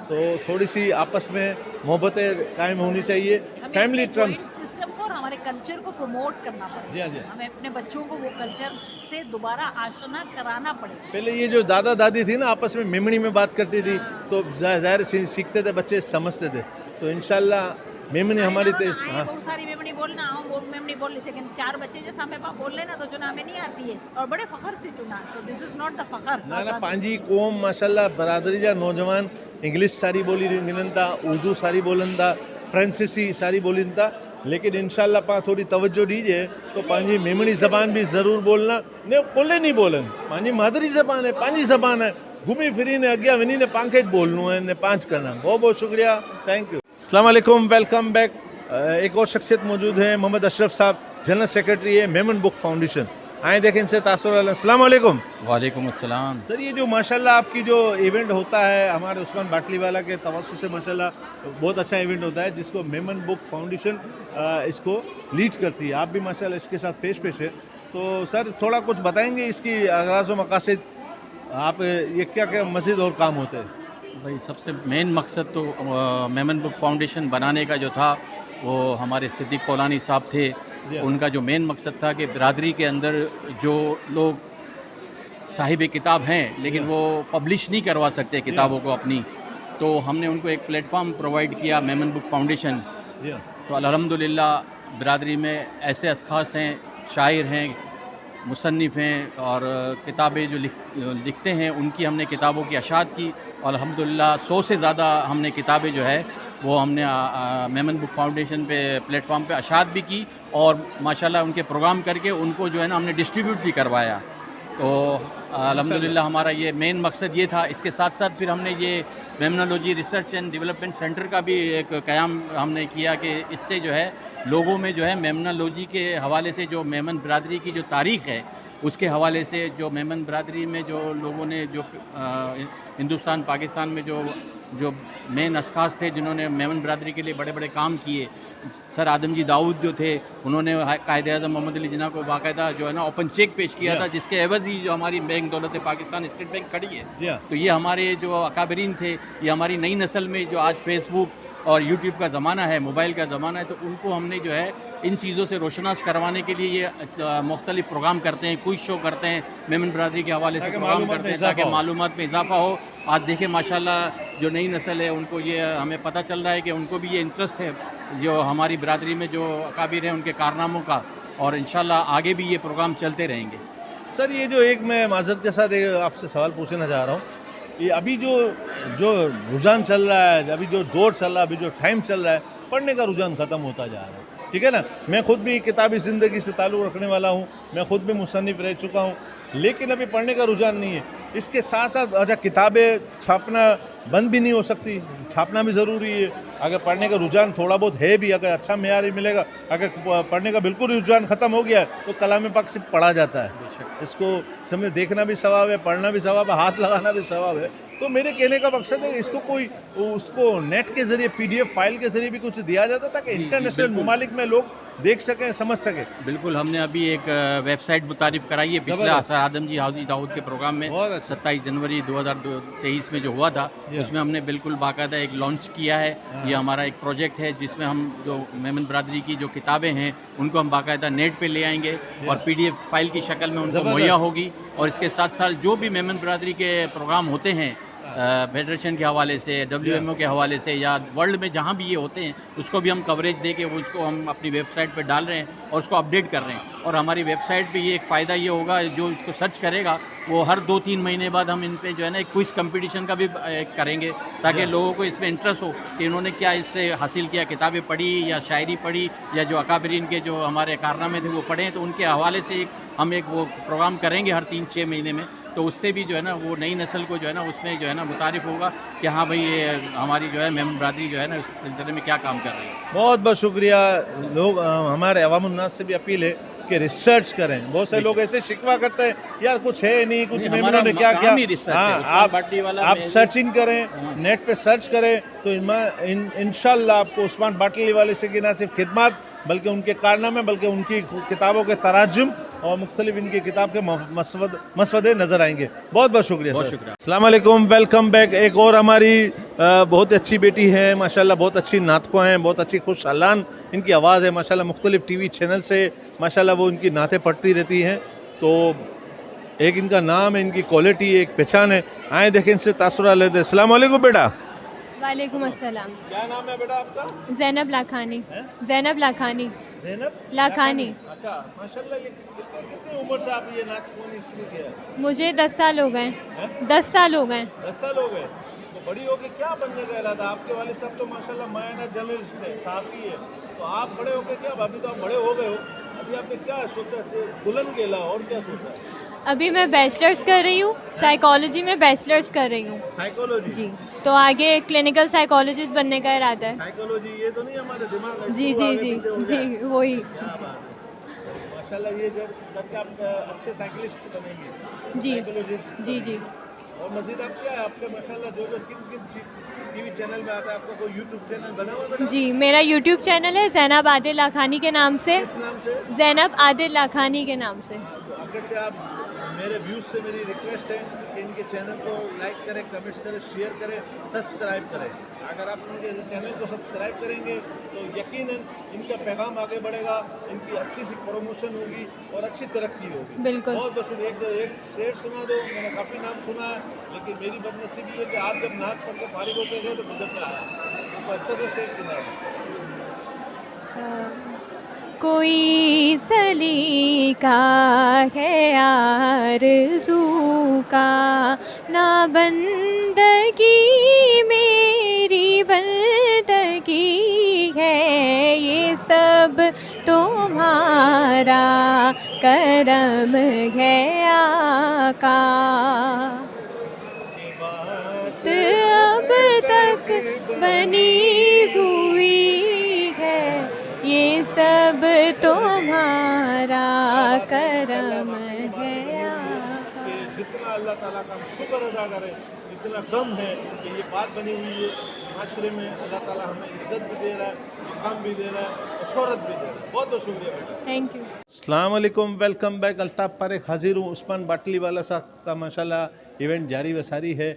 तो थोड़ी सी आपस में मोहब्बतें कायम होनी चाहिए। फैमिली टर्म्स सिस्टम को और हमारे कल्चर को प्रमोट करना पड़ेगा। जी। हमें अपने बच्चों को वो कल्चर से दोबारा आशना कराना पड़ेगा। पहले ये जो दादा दादी थी ना आपस में मेमनी में बात करती थी, तो ज़ाहिर सीखते थे बच्चे, समझते थे। तो इंशाल्लाह मेमनी हमारी तेज। हाँ, बहुत सारी मेमनी बोलना, हम मेमनी बोल ले, लेकिन 4 बच्चे जो सामने पास बोल लेना तो चुना हमें नहीं आती है और बड़े फ़ख्र से चुना। तो दिस इज़ नॉट द फ़ख्र ना पांजी कौम माशाल्लाह बरादरी जा नौजवान इंग्लिश सारी बोली गिनन था, उर्दू सारी बोलन था, फ्रांसीसी सारी बोलन था, लेकिन इंशाल्लाह पा थोड़ी तवज्जो दीजिए तो पांजी मेमनी ज़बान भी ज़रूर बोलना। ने कोले नहीं बोलन, पांजी मादरी ज़बान है, पांजी ज़बान है, घूमी फिरी ने अग्या वनी ने पांखे बोलनू है, ने पांच करना। बहुत बहुत शुक्रिया, थैंक यू। अस्सलाम वालेकुम, वेलकम बैक। एक और शख्सियत मौजूद है, मोहम्मद अशरफ साहब, जनरल सेक्रेटरी है मेमन बुक फाउंडेशन। आए देखें इनसे तासुर। अस्सलाम वालेकुम। वालेकुम अस्सलाम। सर, ये जो माशाल्लाह आपकी जो इवेंट होता है हमारे उस्मान बाटली वाला के तवज्जुह से माशाल्लाह बहुत अच्छा इवेंट होता है, जिसको मेमन बुक फाउंडेशन इसको लीड करती है। आप भी माशाल्लाह इसके साथ पेश है। तो सर थोड़ा कुछ बताएंगे इसकी अगराज़ व मकासद, आप ये क्या क्या मज़ीद और काम होते हैं? भाई सबसे मेन मकसद तो मेमन बुक फाउंडेशन बनाने का जो था वो हमारे सिद्दीक कौलानी साहब थे। उनका जो मेन मकसद था कि बिरादरी के अंदर जो लोग साहिब किताब हैं लेकिन वो पब्लिश नहीं करवा सकते किताबों को अपनी, तो हमने उनको एक प्लेटफॉर्म प्रोवाइड किया मेमन बुक फाउंडेशन। तो अल्हम्दुलिल्लाह बिरादरी में ऐसे अशख़ास हैं, शायर हैं, मुसन्निफ़ हैं और किताबें जो लिखते हैं, उनकी हमने किताबों की अशात की और अल्हम्दुलिल्लाह 100 से ज़्यादा हमने किताबें जो है वो हमने मेमन बुक फाउंडेशन पे प्लेटफॉर्म पे अशात भी की और माशाल्लाह उनके प्रोग्राम करके उनको जो है ना हमने डिस्ट्रीब्यूट भी करवाया। तो अल्हम्दुलिल्लाह हमारा ये मेन मकसद ये था। इसके साथ साथ फिर हमने ये मेमनोलॉजी रिसर्च एंड डेवलपमेंट सेंटर का भी एक क़याम हमने किया कि इससे जो है लोगों में जो है मेमनोलॉजी के हवाले से जो मेमन बिरादरी की जो तारीख़ है उसके हवाले से जो मेमन बिरादरी में जो लोगों ने जो हिंदुस्तान पाकिस्तान में जो मेन अशख़ास थे जिन्होंने मेमन बिरादरी के लिए बड़े बड़े काम किए, सर आदम जी दाऊद जो थे उन्होंने कायदे आज़म मोहम्मद अली जिन्ना को बाकायदा जो है ना ओपन चेक पेश किया था, जिसके एवज़ ही जो हमारी बैंक दौलत पाकिस्तान स्टेट बैंक खड़ी है। तो ये हमारे जो अकाबरीन थे, ये हमारी नई नस्ल में जो आज फेसबुक और यूट्यूब का ज़माना है, मोबाइल का ज़माना है, तो उनको हमने जो है इन चीज़ों से रोशनास करवाने के लिए ये मुख्तलिफ प्रोग्राम करते हैं, क्विज़ शो करते हैं, मेमन बिरादरी के हवाले से प्रोग्राम करते हैं ताकि मालूमात में इजाफा हो। आज देखें माशाल्लाह जो नई नस्ल है उनको ये हमें पता चल रहा है कि उनको भी ये इंटरेस्ट है जो हमारी बिरादरी में जो अकाबिर हैं उनके कारनामों का, और इंशाल्लाह आगे भी ये प्रोग्राम चलते रहेंगे। सर ये जो एक मैं माजरत के साथ एक आपसे सवाल पूछना चाह रहा हूँ, ये अभी जो जो रुझान चल रहा है, अभी जो दौर चल रहा है, अभी जो टाइम चल रहा है, पढ़ने का रुझान ख़त्म होता जा रहा है, ठीक है ना। मैं खुद भी किताबी ज़िंदगी से ताल्लुक़ रखने वाला हूँ, मैं खुद भी मुसन्निफ़ रह चुका हूँ, लेकिन अभी पढ़ने का रुझान नहीं है। इसके साथ साथ अच्छा किताबें छापना बंद भी नहीं हो सकती, छापना भी ज़रूरी है। अगर पढ़ने का रुझान थोड़ा बहुत है भी, अगर अच्छा मेयार मिलेगा, अगर पढ़ने का बिल्कुल रुझान ख़त्म हो गया है तो कलाम पाक सिर्फ पढ़ा जाता है, इसको समय देखना भी सवाब है, पढ़ना भी सवाब है, हाथ लगाना भी सवाब है। तो मेरे कहने का मकसद है इसको कोई उसको नेट के ज़रिए PDF फाइल के ज़रिए भी कुछ दिया जाता ताकि इंटरनेशनल ममालिक में लोग देख सकें, समझ सकें। बिल्कुल, हमने अभी एक वेबसाइट मुतारिफ कराई है पिछला सर आदम जी हाजी दाऊद के प्रोग्राम में 27 जनवरी 2023 में जो हुआ था, उसमें हमने बिल्कुल बाकायदा एक लॉन्च किया है। ये हमारा एक प्रोजेक्ट है जिसमें हम जो मेमन बरादरी की जो किताबें हैं उनको हम बाकायदा नेट पे ले आएंगे और PDF फाइल की शक्ल में उनको मुहैया होगी। और इसके साथ साथ जो भी मेमन बरादरी के प्रोग्राम होते हैं फेडरेशन के हवाले से, WMO के हवाले से, या वर्ल्ड में जहाँ भी ये होते हैं उसको भी हम कवरेज दे के उसको हम अपनी वेबसाइट पे डाल रहे हैं और उसको अपडेट कर रहे हैं। और हमारी वेबसाइट पे ये एक फ़ायदा ये होगा, जो इसको सर्च करेगा वो हर 2-3 महीने बाद हम इन पे जो है ना एक क्विज़ कंपटीशन का भी करेंगे ताकि लोगों को इसमें इंटरेस्ट हो कि इन्होंने क्या इससे हासिल किया, किताबें पढ़ी या शायरी पढ़ी या जो अकाबरीन के जो हमारे कारनामे थे वो पढ़े, तो उनके हवाले से हम एक वो प्रोग्राम करेंगे हर 3-6 महीने में। तो उससे भी जो है ना वो नई नस्ल को जो है ना उसमें जो है ना मुतारिफ होगा कि हाँ भाई ये हमारी जो है मेमन बरादरी जो है ना इस सिलसिले में क्या काम कर रही है। बहुत बहुत शुक्रिया। लोग हमारे अवामुन्नास से भी अपील है कि रिसर्च करें। बहुत से लोग ऐसे शिकवा करते हैं यार कुछ है नहीं, कुछ मेमनों ने क्या क्या। हाँ, आप सर्चिंग करें, नेट पे सर्च करें तो इंशाल्लाह आपको उस्मान बाटली वाले से की ना सिर्फ खिदमत बल्कि उनके कारनामे, बल्कि उनकी किताबों के तराजुम और मुख्तलिफ इनकी किताब के मसवदे नज़र आएंगे। बहुत बहुत शुक्रिया। बहुत शुक्रिया। अस्सलाम वालेकुम, वेलकम बैक। एक और हमारी बहुत अच्छी बेटी है माशाल्लाह, बहुत अच्छी नातख़्वा हैं, बहुत अच्छी खुश अलान इनकी आवाज़ है माशाल्लाह। मुख्तलिफ TV चैनल से माशाल्लाह वो इनकी नातें पढ़ती रहती हैं, तो एक इनका नाम है, इनकी क्वालिटी, एक पहचान है। आए देखें इनसे तासुरा लेते। अस्सलाम वालेकुम बेटा। वालेकुम अस्सलाम। क्या नाम है बेटा आपका? ज़ैनब लाखानी। ज़ैनब लाखानी। ज़ैनब लाखानी। अच्छा माशाल्लाह। ये कितनी उम्र से आप ये नातख़्वानी शुरू किया? मुझे 10 साल हो गए। 10 साल हो गए। 10 साल हो गए। तो बड़ी होके क्या बनने का इरादा? आपके वाले सब तो माशाल्लाह मायना जर्नलिस्ट है, साफ़ी है, तो आप बड़े होके क्या, अभी तो आप बड़े हो गए हो, अभी आपने क्या सोचा से दुल्हन के अलावा और क्या सोचा है? अभी मैं बैचलर्स कर रही हूँ, साइकोलॉजी में बैचलर्स कर रही हूँ। साइकोलॉजी? जी, तो आगे क्लिनिकल साइकोलॉजिस्ट बनने का इरादा है। साइकोलॉजी ये तो नहीं हमारे दिमाग में? जी जी जी जी वही। माशाल्लाह ये जब करके आप अच्छे साइकिलिस्ट बनेंगे। जी साइकोलॉजिस्ट। जी जी। और मज़ीद आप क्या है आपके माशाल्लाह जो किन TV चैनल में आता है? आपका कोई YouTube चैनल बना हुआ बेटा? जी, मेरा YouTube चैनल है ज़ैनब आदिल लाखानी के नाम से। किस नाम से? ज़ैनब आदिल लाखानी के नाम से। अगर से आप मेरे व्यूज़ से मेरी रिक्वेस्ट है कि इनके चैनल को लाइक करें, कमेंट्स करें, शेयर करें, सब्सक्राइब करें। अगर आप इनके चैनल को सब्सक्राइब करेंगे तो यकीनन इनका पैगाम आगे बढ़ेगा, इनकी अच्छी सी प्रमोशन होगी और अच्छी तरक्की होगी। बिल्कुल। बहुत बहुत शुक्रिया। एक शेर सुना दो। मैंने काफ़ी नाम सुना है, लेकिन मेरी बदनसीबी है कि आप जब नाच पढ़ के फारिग होते गए तो मुझे क्या आया, तो अच्छा से शेर सुना है। कोई सलीका है आरज़ू का, ना बंदगी मेरी बंदगी है, ये सब तुम्हारा करम है आका। अब तक बनी हुई है, ये सब तुम्हारा करम है आका। जितना अल्लाह ताला का शुक्र अदा करें इतना कम है कि ये बात बनी हुई है माशरे में। अल्लाह ताला हमें इज़्ज़त भी दे रहा है, मकाम भी दे रहा है और शोहरत भी दे रहा है। बहुत बहुत शुक्रिया बेटा। Thank you. अस्सलाम वालेकुम, वेलकम बैक। अल्ताफ़ पारेख हाजिर हूँ। उस्मान बाटली वाला साहब का माशाल्लाह इवेंट जारी व सारी है।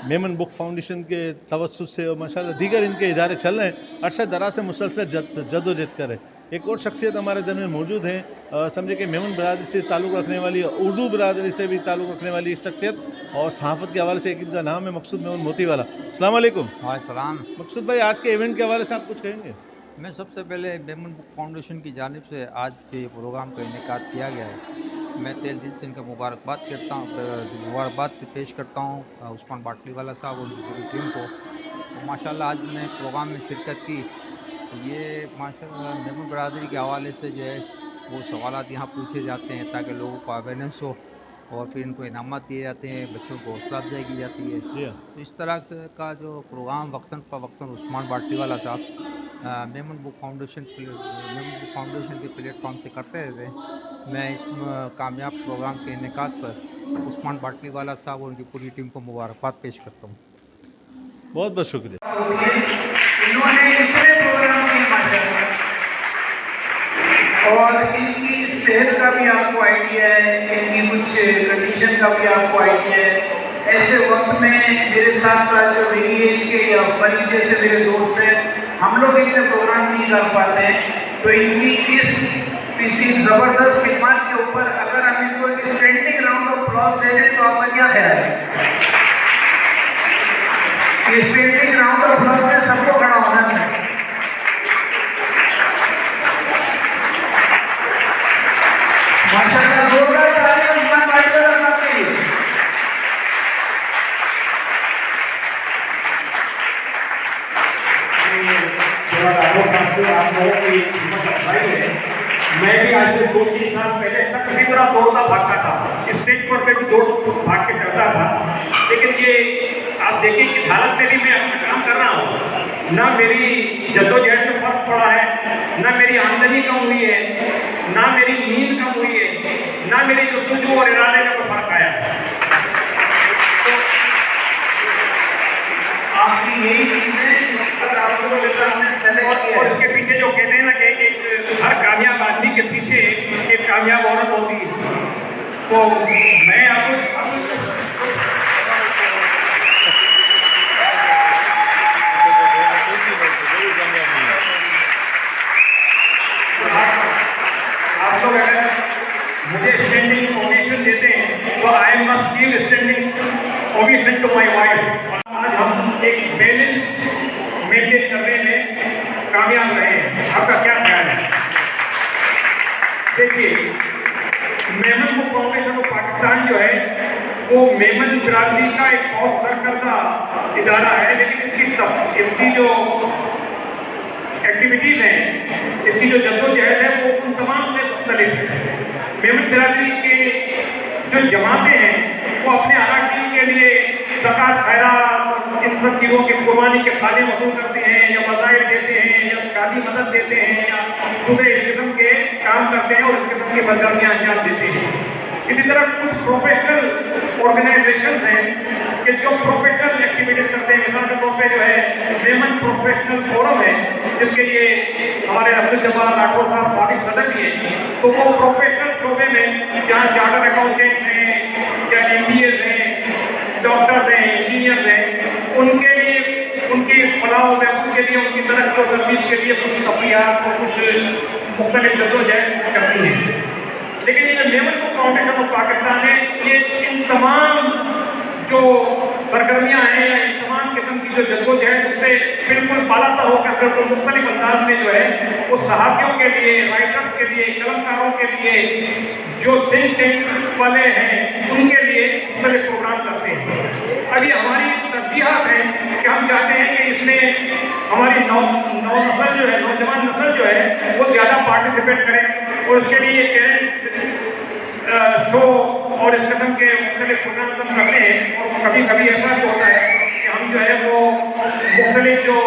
मेमन बुक फाउंडेशन के तवस्सुस से और माशाल्लाह दीगर इनके इदारे चल रहे हैं। अरसे दराज से मुसलसल जदोजहद करें। एक और शख्सियत हमारे दरमियान मौजूद हैं, समझे कि मेमन बरादरी से ताल्लुक़ रखने वाली, उर्दू बरादरी से भी ताल्लुक़ रखने वाली शख्सियत और सहाफ़त के हवाले से एक इनका नाम है मकसूद मेमन मोती वाला। अस्सलाम वालेकुम। वालेकुम। मकसूद भाई, आज के इवेंट के हवाले से आप कुछ कहेंगे? मैं सबसे पहले मेमन बुक फाउंडेशन की जानिब से आज के प्रोग्राम का इनेकाद किया गया है। मैं तहे दिल से इनका मुबारकबाद करता हूँ, मुबारकबाद पेश करता हूँ उस्मान बाटली वाला साहब और उनकी पूरी टीम को। तो माशाल्लाह आज मैंने प्रोग्राम में शिरकत की। ये माशाल्लाह मेमन बरादरी के हवाले से जो है वो सवालात यहाँ पूछे जाते हैं ताकि लोगों को अवेयरनेस हो और फिर इनको इनामत दिए जाते हैं, बच्चों को हौसला अफजाई की जाती है। तो इस तरह का जो प्रोग्राम वक्तन फ़वक्तन उस्मान बाटली वाला साहब मेमन बुक फाउंडेशन के प्लेटफॉर्म से करते रहते हैं। मैं इस कामयाब प्रोग्राम के इनेकाद पर उस्मान बाटली वाला साहब और उनकी पूरी टीम को मुबारकबाद पेश करता हूँ। बहुत बहुत शुक्रिया। इन्होंने इतने प्रोग्राम किए माशाल्लाह, और इनकी सेहत का भी आपको आइडिया है, इनकी कुछ कंडीशन का भी आपको आइडिया है। ऐसे वक्त में मेरे साथ साथ जो मेरी एज के या मरीज जैसे मेरे दोस्त हैं, हम लोग इतने प्रोग्राम नहीं कर पाते हैं। तो इनकी इस ज़बरदस्त खिदमत के ऊपर अगर हम इनको एक स्टैंडिंग राउंड ऑफ अप्लॉज दे दें तो आपका क्या ख्याल है? स्टैंडिंग राउंड ऑफ अप्लॉज में सबको खड़ा होना है। माशाल्लाह जोरदार तालियां उस्मान बाटली वाला साहब के लिए। आप लोगों की हिम्मत अफजाई है। मैं भी आज से 2-3 साल पहले तक इसी तरह दौड़ता भागता था, स्टेज पर भी दौड़ भाग के चलता था। लेकिन ये आप देखिए कि हालत में भी मैं अपना काम कर रहा हूँ, ना मेरी जद्दोजहद में फर्क पड़ा है, ना मेरी आमदनी कम हुई है, ना मेरी नींद कम हुई है, ना मेरी जो सुजू और इरादे में कोई फर्क आया। तो आपकी यही चीज़ है और इसके पीछे जो कहते हैं ना कि हर कामयाब आदमी के पीछे एक कामयाब औरत होती है। तो मैं आपको आप लोग अगर मुझे स्टैंडिंग ओवेशन देते हैं तो I must give standing ovation to my wife. आज हम एक बैलेंस मेंटेन करने में कामयाब रहे। आपका क्या ख्याल है? देखिए, Memon book foundation of Pakistan जो है वो मेमन बरादरी का एक बहुत सरकर्दा इदारा है, लेकिन इसकी जो एक्टिविटीज़ हैं, इसकी जो जद्दोजहद है वो उन तमाम से मुख्तलिफ है। मेमन बरादरी के जो जमातें हैं वो अपने अराकीन के लिए ज़कात, खैरात, इन सब चीज़ों की कुर्बानी के खाने वसूल करते हैं, या वज़ाइफ देते हैं, या शादी मदद देते हैं, या सुबह इस किस्म के काम करते हैं और इस किस्म की सरगर्मियाँ अंजाम देते हैं। इसी तरह कुछ प्रोफेशनल ऑर्गेनाइजेशन हैं कि जो प्रोफेशनल एक्टिविटीज करते हैं। मिसाल के तौर पर जो है मेमन प्रोफेशनल फोरम है, जिसके लिए हमारे अब्दुल जब्बार राठौर साहब काफ़ी सदस्य हैं। तो वो प्रोफेशनल शोबे में जहाँ चार्टर्ड अकाउंटेंट हैं, या MBAs हैं, डॉक्टर्स हैं, इंजीनियर्स हैं, उनके लिए उनकी फलाह में उनके लिए उनकी तरक्की और तफवीज़ के लिए कुछ तफरीहात और कुछ मुख्तलिफ जद्दोजहद करती हैं। लेकिन ये Memon book foundation of Pakistan है, ये इन तमाम जो सरगर्मियाँ हैं या इन तमाम किस्म की जो जद्दोजहद उससे बिल्कुल बालातर होकर तो मुख्तलिफ अंदाज में जो है वो सहाफ़ियों के लिए, राइटर्स के लिए, कलमकारों के लिए, जो थिंक टैंक वाले हैं उनके लिए मुख्तलिफ प्रोग्राम करते हैं। अभी हमारी तरजीहात है कि हम चाहते हैं कि इसमें हमारी नौजवान नस्ल जो है वो ज़्यादा पार्टिसिपेट करें और उसके लिए शो और इस किस्म के मुख्तलिफ प्रोग्राम हम करते हैं। और कभी कभी ऐसा भी होता है कि हम जो है वो मुख्तलिफ जो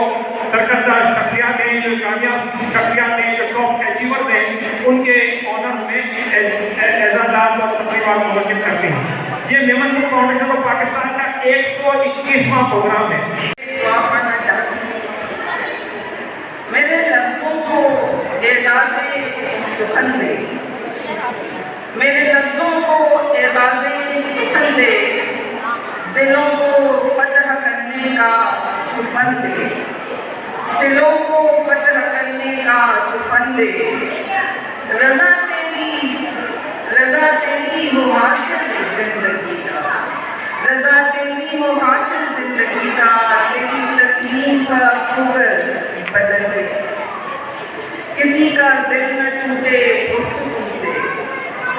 सरकर्दा शख्सियात हैं, जो कामयाब शख्सियात हैं, जो टॉप अचीवर्स हैं, उनके ऑनर में एजाज़ात और तकरीबात मुनक़िद करते हैं। ये Memon book foundation of Pakistan का 121वां प्रोग्राम है। मेरे लफ्ज़ों को एज़ाज़े सुखन दे, मेरे लफ्ज़ों को एज़ाज़े सुखन दे, दिलों को फतह करने का सुफन दे, दिलों को फतह करने का फंदे रजा तेरी हो हासिल जिंदगी का, रजा तेरी हो हासिल जिंदगी का, तेरी तस्लीम का खुगर बदल दे। किसी का दिल न टूटे गुफ्तगू से,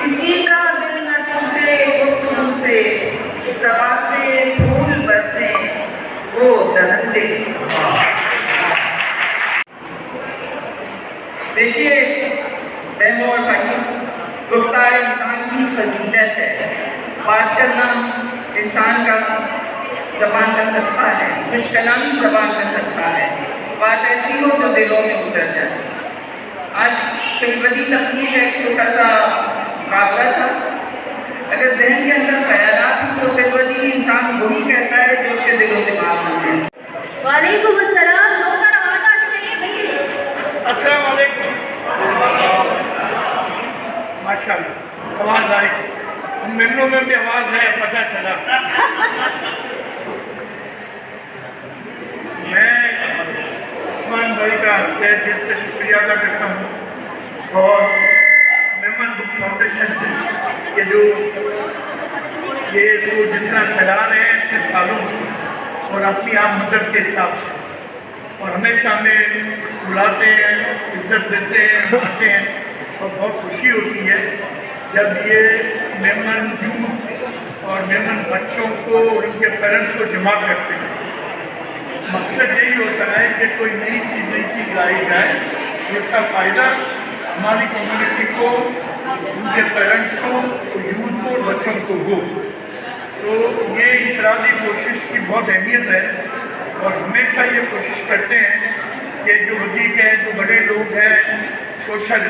किसी का दिल न टूटे गुफ्तगू से, ज़बां से फूल बरसे वो दहंदे। देखिए बहनों और भाइयों, गुफ्तार इंसान की फजीलत है। बात करना इंसान का ज़बान का सदका है, खुशकलामी ज़बान का सदका है। बात ऐसी हो जो दिलों में उतर जाए। आज तिलवदी तकनीक एक छोटा सा मुकाबला था। अगर जहन के अंदर ख्यालात हो तो तिलवदी इंसान वही कहता है जो उसके दिलों दिमाग में है। वालेकुम अस्सलाम, लोगों आवाज़ आनी चाहिए भैया। अस्सलाम वालेकुम। माशाल्लाह आवाज़ आई, मेमनों में भी आवाज़ है, पता चला। मैं उस्मान भाई का तहे दिल से शुक्रिया अदा करता हूँ और मेमन बुक फाउंडेशन के जो ये इसको जिस तरह चला रहे हैं इतने सालों और अपनी आप मदद के हिसाब से, और हमेशा हमें बुलाते हैं, इज्जत देते हैं, आते हैं और बहुत खुशी होती है जब ये मेमन यूथ और मेमन बच्चों को उनके पेरेंट्स को जमा करते हैं। मकसद यही होता है कि कोई नई चीज़ लाई जाए जिसका फ़ायदा हमारी कम्युनिटी को, उनके पेरेंट्स को, यूथ को, बच्चों को हो। तो ये इंफरादी कोशिश की बहुत अहमियत है और हमेशा ये कोशिश करते हैं कि जो वजीक हैं, जो बड़े लोग हैं सोशल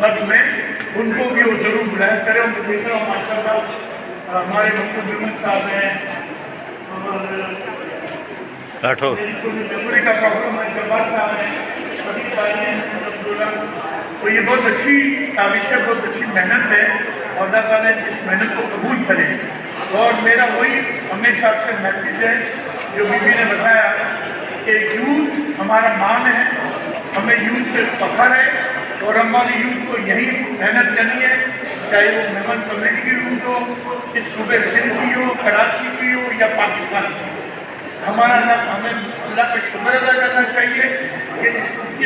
वर्क में, उनको भी वो ज़रूर बुलाया करें। उनको देख रहा हूँ माशाल्लाह हमारे मशहूर अहमद साहब हैं और राठौर मेमोरी का प्रॉब्लम है, जब्बार साहब हैं, सभी सारे हैं। तो ये बहुत अच्छी साजिश है, बहुत अच्छी मेहनत है और अल्लाह ताला इस मेहनत को कबूल करे। और मेरा वही हमेशा से मैसेज है जो बीबी ने बताया कि यूथ हमारा मान है, हमें यूथ पे फख्र है और हमारी यूथ को यही मेहनत करनी है, चाहे वो मेमन कम्युनिटी की यूथ हो, इस सूबे सिंध की हो, कराची की हो या पाकिस्तान की। हमारा हमें अल्लाह का शुक्र अदा करना चाहिए कि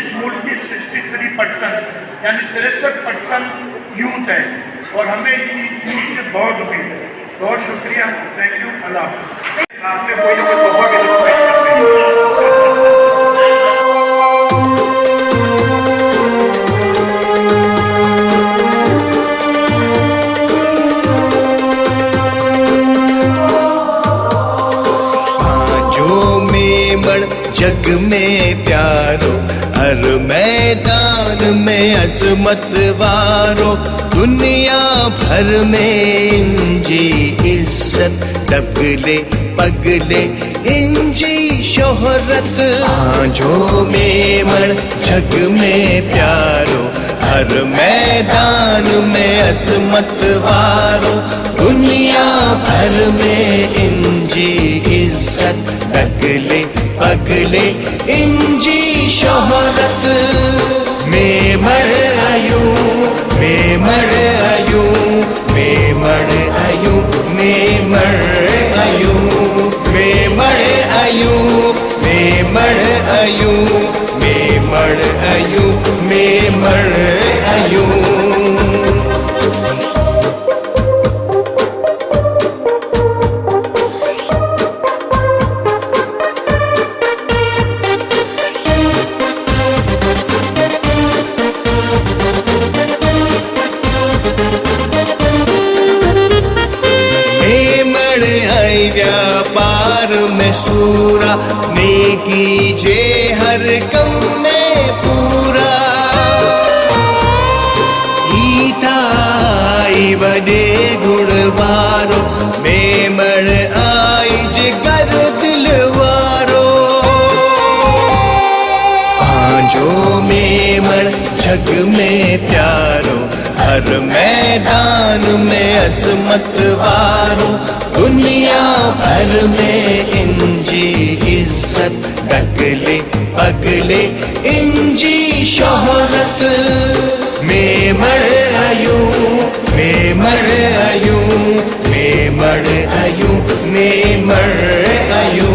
इस मुल्क की 63% यानी 63% यूथ है और हमें इस यूथ से बहुत उम्मीद है। बहुत शुक्रिया, थैंक यू, अल्लाह हाफ़िज़। आपने कोई ना कोई तोहफ़ा के जग में प्यारो, हर मैदान में अज़मत वारो, दुनिया भर में इंजी इज्जत, डगले पगले इंजी शोहरत। आजो मेमन जग में प्यारो, हर मैदान में अज़मत वारो, दुनिया भर में इंजी इज्जत, डगले पगले इंजी शोहरत। मेमन आयु, मेमन आयु, मेमन आयु, मेमन आयु, मेमन आयु, मेमन आयु, मेमन आयु, मेमन आयु। व्यापार में सूरा, नेकी जे हर कम में पूरा। ईताई वडे गुण वारो, मेमन आई जिगर दिल वारो। आजो मेमन जग में प्यारो, हर मैदान में अज़मत वारो, दुनिया भर में इंजी इज्जत, डगले पगले इंजी शोहरत में मड़ आयू में मड़ आयू में मड़ आयू में मड़ आयू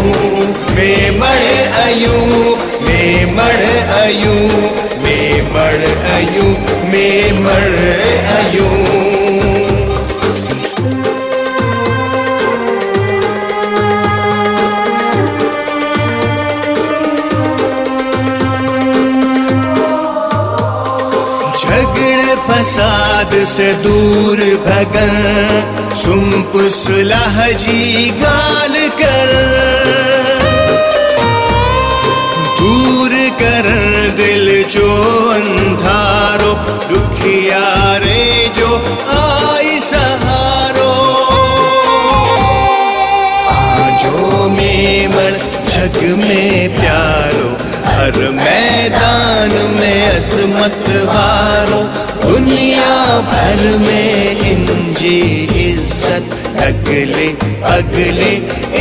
में मड़ आयू में मड़ आयू में मड़ आयू में मड़ आयू झगड़े फसाद से दूर भगन सुम्प सुलह जी गाल कर दूर कर दिल जो अंधारो दुखियारे जो आई सहारो आजो मेमण जग में प्यारो हर मैदान में अजमत वारो दुनिया भर में इंजी इज्जत अगले अगले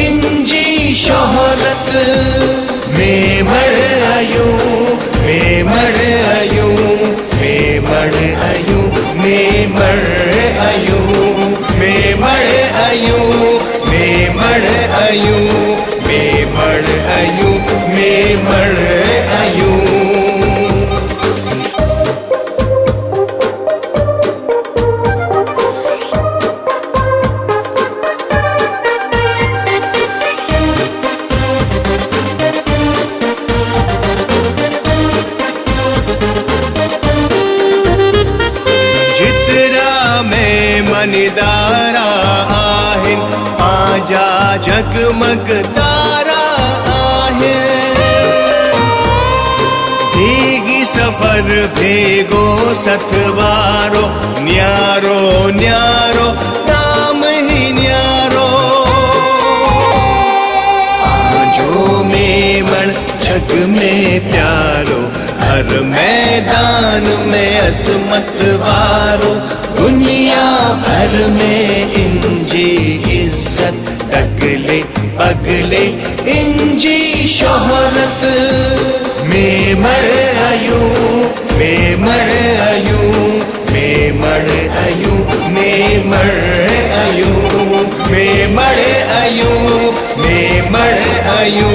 इंजी शोहरत में मड़ आयू में मड़ आयू में मड़ आयू में मड़ आयू में मड़ आयू में मड़ आयू में मड़ आयू में मड़ आयू जितरा में मनिदारा आहिन आजा जगमग तारा भीगी सफर भेगो सतवारो न्यारो न्यारो नाम ही न्यारो आजो मेमण जग में प्यारो हर मैदान में अजमत वारो दुनिया भर में इंजी इज्जत अगले अगले इंजी शोहरत में मड़ आयू में मड़ आयू में मड़ आयू में मड़ आयू में मड़ आयू में मड़ आयू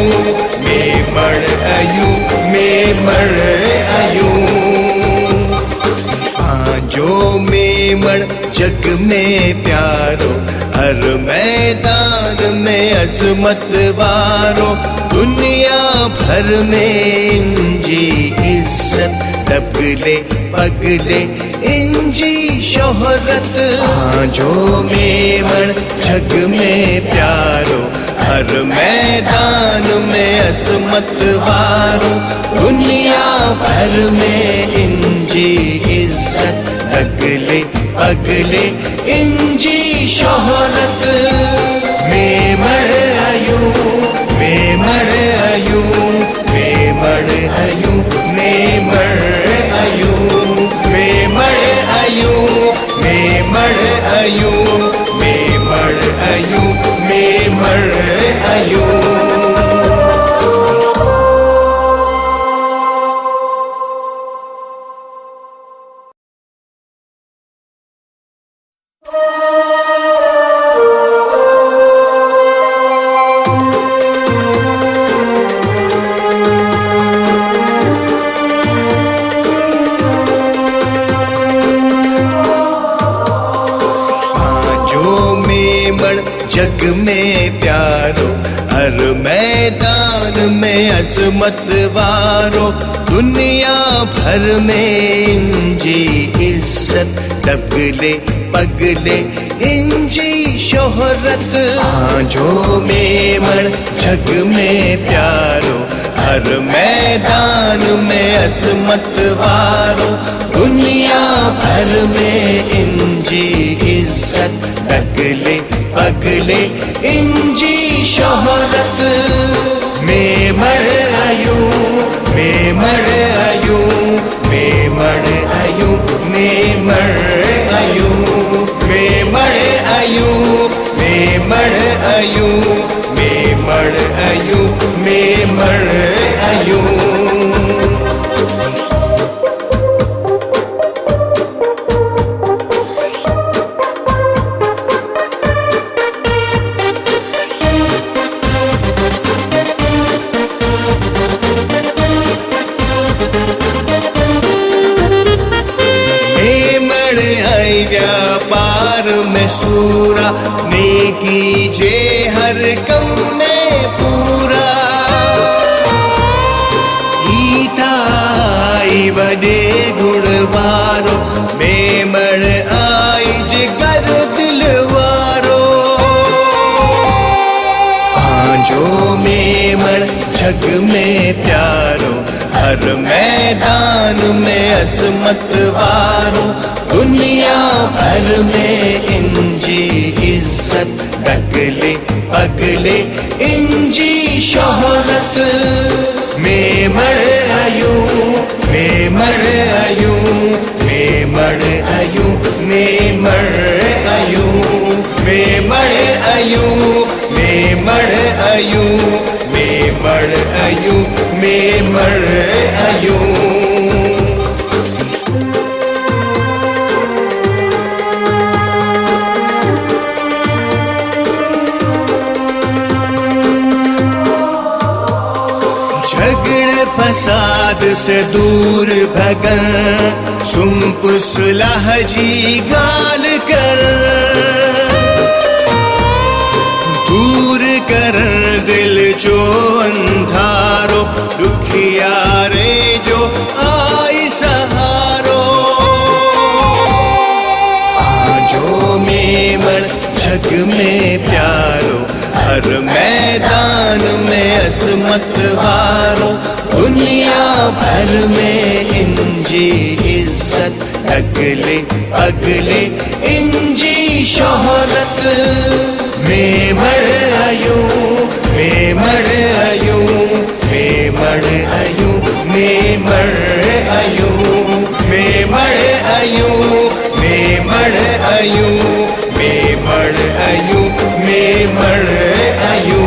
में मड़ आयू में मड़ आयू जो मेमण जग में प्यारो हर मैदान में अजमत वारो दुनिया भर में इंजी इज्जत डबले पगले इंजी शोहरत जो मेमण जग में प्यारो हर मैदान में अजमत वारो दुनिया भर में इंजी इज्जत अगले अगले इंजी शोहरत में मड़ आयू में मड़ आयू में मड़ आयू में मड़ आयू में मड़ आयू में मड़ आयू में मड़ आयू में मड़ आयू जग में प्यारो हर मैदान में अजमत वारो दुनिया भर में इंजी इज्जत डबले पगले इंजी शोहरत जो मेमण जग में प्यारो हर मैदान में अजमत वारो दुनिया भर में इंजी इज्जत डगले पगले इंजी शोहरत में मड़ आयू में मड़ आयू में मड़ आयू में मड़ आयू में मड़ आयू में मड़ आयू में मड़ आयू में मड़ आयू कीजे हर कम में पूरा ईताई वडे गुणवारो मेमण आई जिगर दिलवारो पांजो मेमण जग में प्यारो हर मैदान में असमत वारो दुनिया भर में इंजी इज्जत डगले पगले इंजी शोहरत मेमण आयु मेमण आयु मेमण आयु मेमण आयु मेमण आयु मेमण आयु मेमण आयु मेमण आयु झगड़े फसाद से दूर भगन सुम्प सुलह जी गाल कर दूर कर दिल जो अंधारो दुखियारे जो आई सहारो आजो मेमण जग में प्यारो हर मैदान में असमत वारो दुनिया भर में इंजी इज्जत अगले अगले इंजी शोहरत मेमण आयु मेमण आयु मेमण आयु मेमण आयु मेमण आयु मेमण आयु मेमण आयु मेमण आयु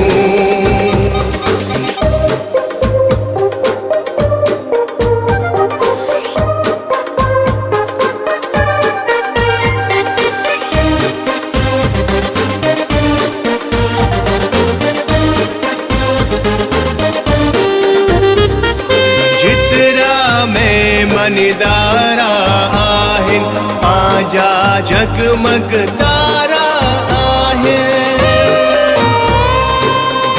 जितरा में मनिदारा आहिन आजा जगमग तारा आहिन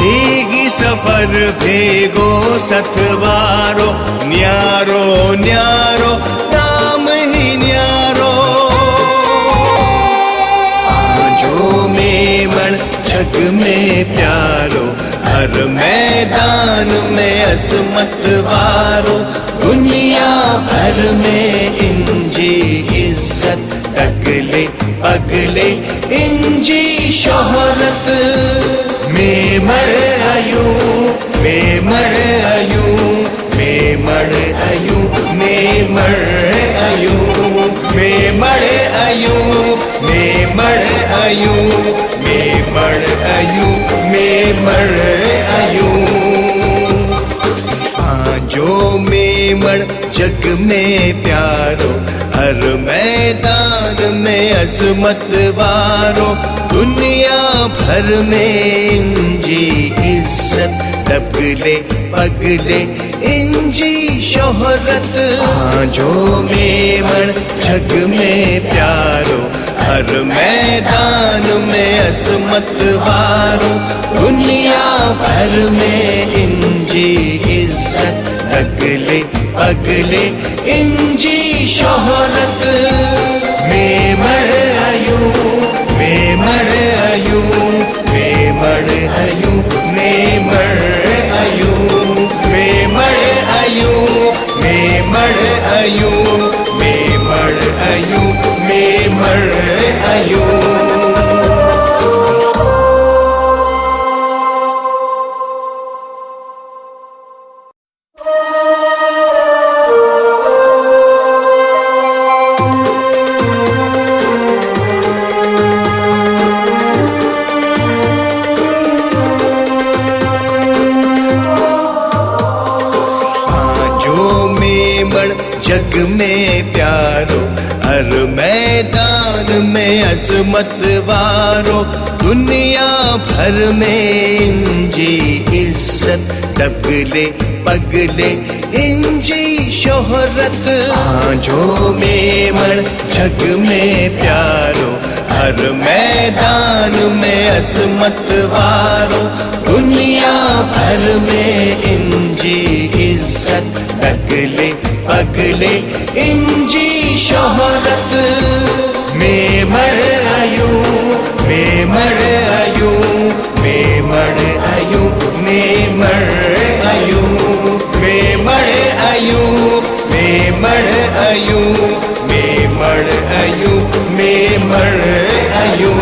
भीगी सफर भेगो सतवारो न्यारो न्यारो नाम ही न्यारो आजो मेमण जग में प्यारो हर मैदान में असमत वारो दुनिया भर में इंजी इज्जत अगले अगले इंजी शोहरत मेमण आयु मेमण आयु मेमण आयु मेमण आयु मेमण आयु मेमण आयु मेमण आयु मेमण आयु जो मेमण जग में प्यारो हर मैदान में अजमत वारो दुनिया भर में इंजी इज्जत डगले पगले इंजी शोहरत जो मेमण जग में प्यारो हर मैदान में अजमत वारो दुनिया भर में इंजी इज्जत डगले पगले इंजी शोहरत मेमण आयु मेमण आयु मेमण आयु मेमण आयु मेमण आयु मेमण आयु मेमण आयु मेमण आयु जग में प्यारो हर मैदान में अजमत वारो दुनिया भर में इंजी इज्जत डगले पगले इंजी शोहरत जो मेमण जग में प्यारो हर मैदान में अजमत वारो, दुनिया भर में इंजी इज्जत, डगले पगले इंजी शोहरत। मेमण आयु, मेमण आयु, मेमण आयु, मेमण आयु, मेमण आयु, मेमण आयु, मेमण आयु, मेमण आयु।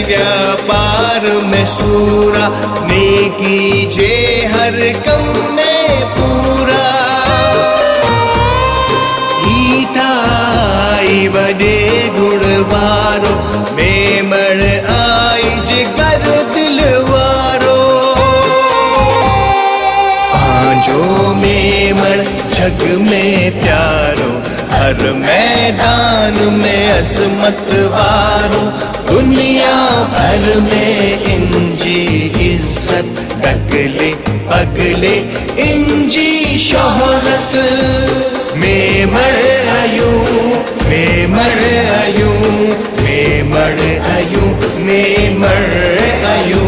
व्यापार में सूरा, नेकी जे हर कम में पूरा। ईताई वडे गुण वारो, मेमण आई जिगर दिल वारो। पांजो मेमण जग में प्यारो, हर मैदान में अजमत वारो, दुनिया भर में इंजी इज्जत, डगले पगले इंजी शोहरत। मेमण आयु, मेमण आयु, मेमण आयु, मेमण आयु,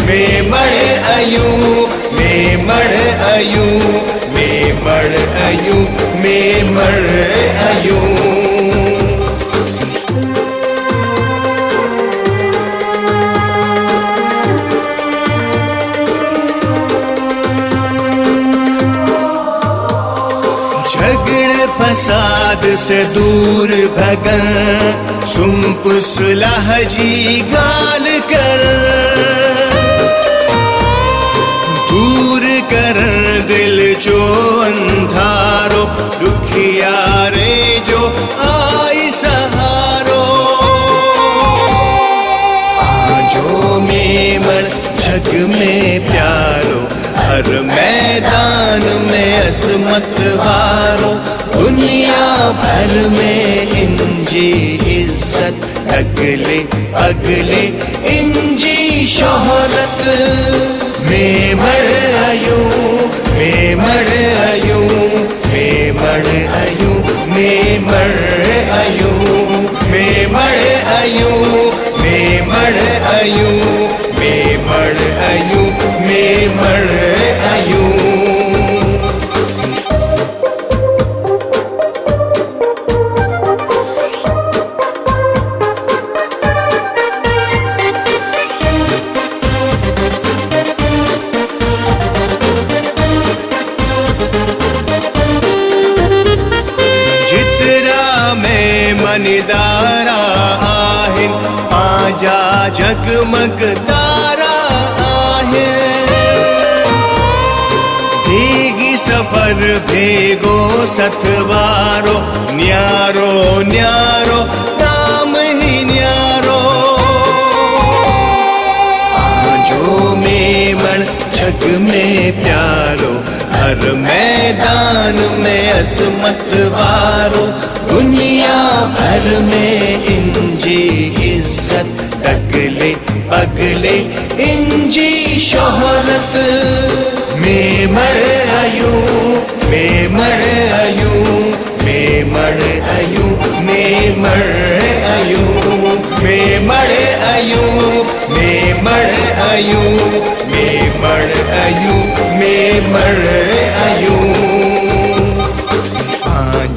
मेमण आयु, मेमण आयु, मेमण आयु, मेमण आयु। झगड़े फसाद से दूर भगन, सुम्प सुलह जी गाल कर। दूर कर दिल जो अंधारो, दुखियारे जो आई सहारो। जो मेमण जग में प्यारो, हर मैदान में अजमत वारो, दुनिया भर में इंजी इज्जत, डगले पगले इंजी शोहरत। मेमण आयु, मेमण आयु, मेमण आयु, मेमण आयु, मेमण आयु, मेमण आयु, मेमण आयु, मेमण आयु। जितरा में मनिदारा आहिन, आजा जगमग तारा आहिन। भीगी सफर भेगो सतवारो, न्यारो न्यारो नाम ही न्यारो। जो मेमण जग में प्यारो, हर मैदान में अजमत वारो, दुनिया भर में इंजी इज्जत, डगले पगले इंजी शोहरत। मेमण आयु, मेमण आयु, मेमण आयु, मेमण आयु, मेमण आयु, मेमण आयु, मेमण आयु, मेमण आयु।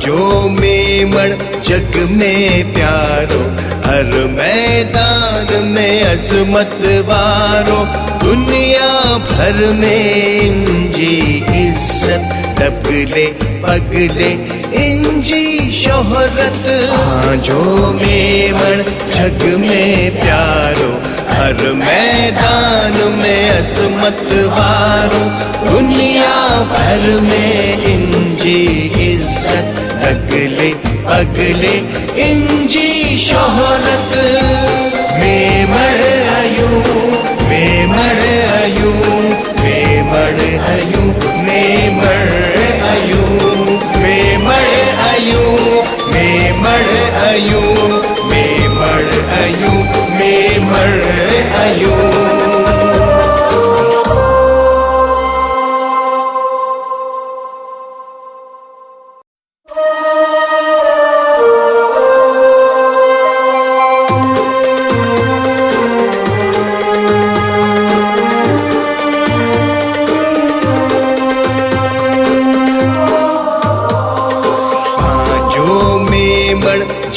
जो मेमण जग में प्यारो, हर मैदान में अजमत वारो, दुनिया भर में इंजी इज्जत, डगले पगले इंजी शोहरत। जो मेमण जग में प्यारो, हर मैदान में अजमत वारो, दुनिया भर में इंजी इज्जत, डगले पगले इंजी शोहरत। मेमण आयु, मेमण आयु, मेमण आयु, मेमण आयु, अयूं मेमण अयूं मेमण अयूं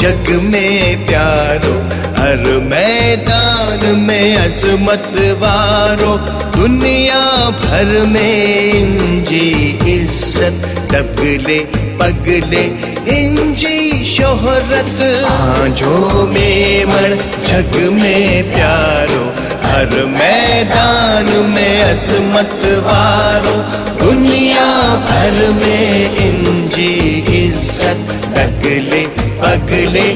जग में प्यारो हर मैदान में अजमत वारो दुनिया भर में इंजी इज्जत डगले पगले इंजी शोहरत आजो मेमण जग में प्यारो हर मैदान में अजमत वारो दुनिया भर में इंजी इज्जत डगले पगले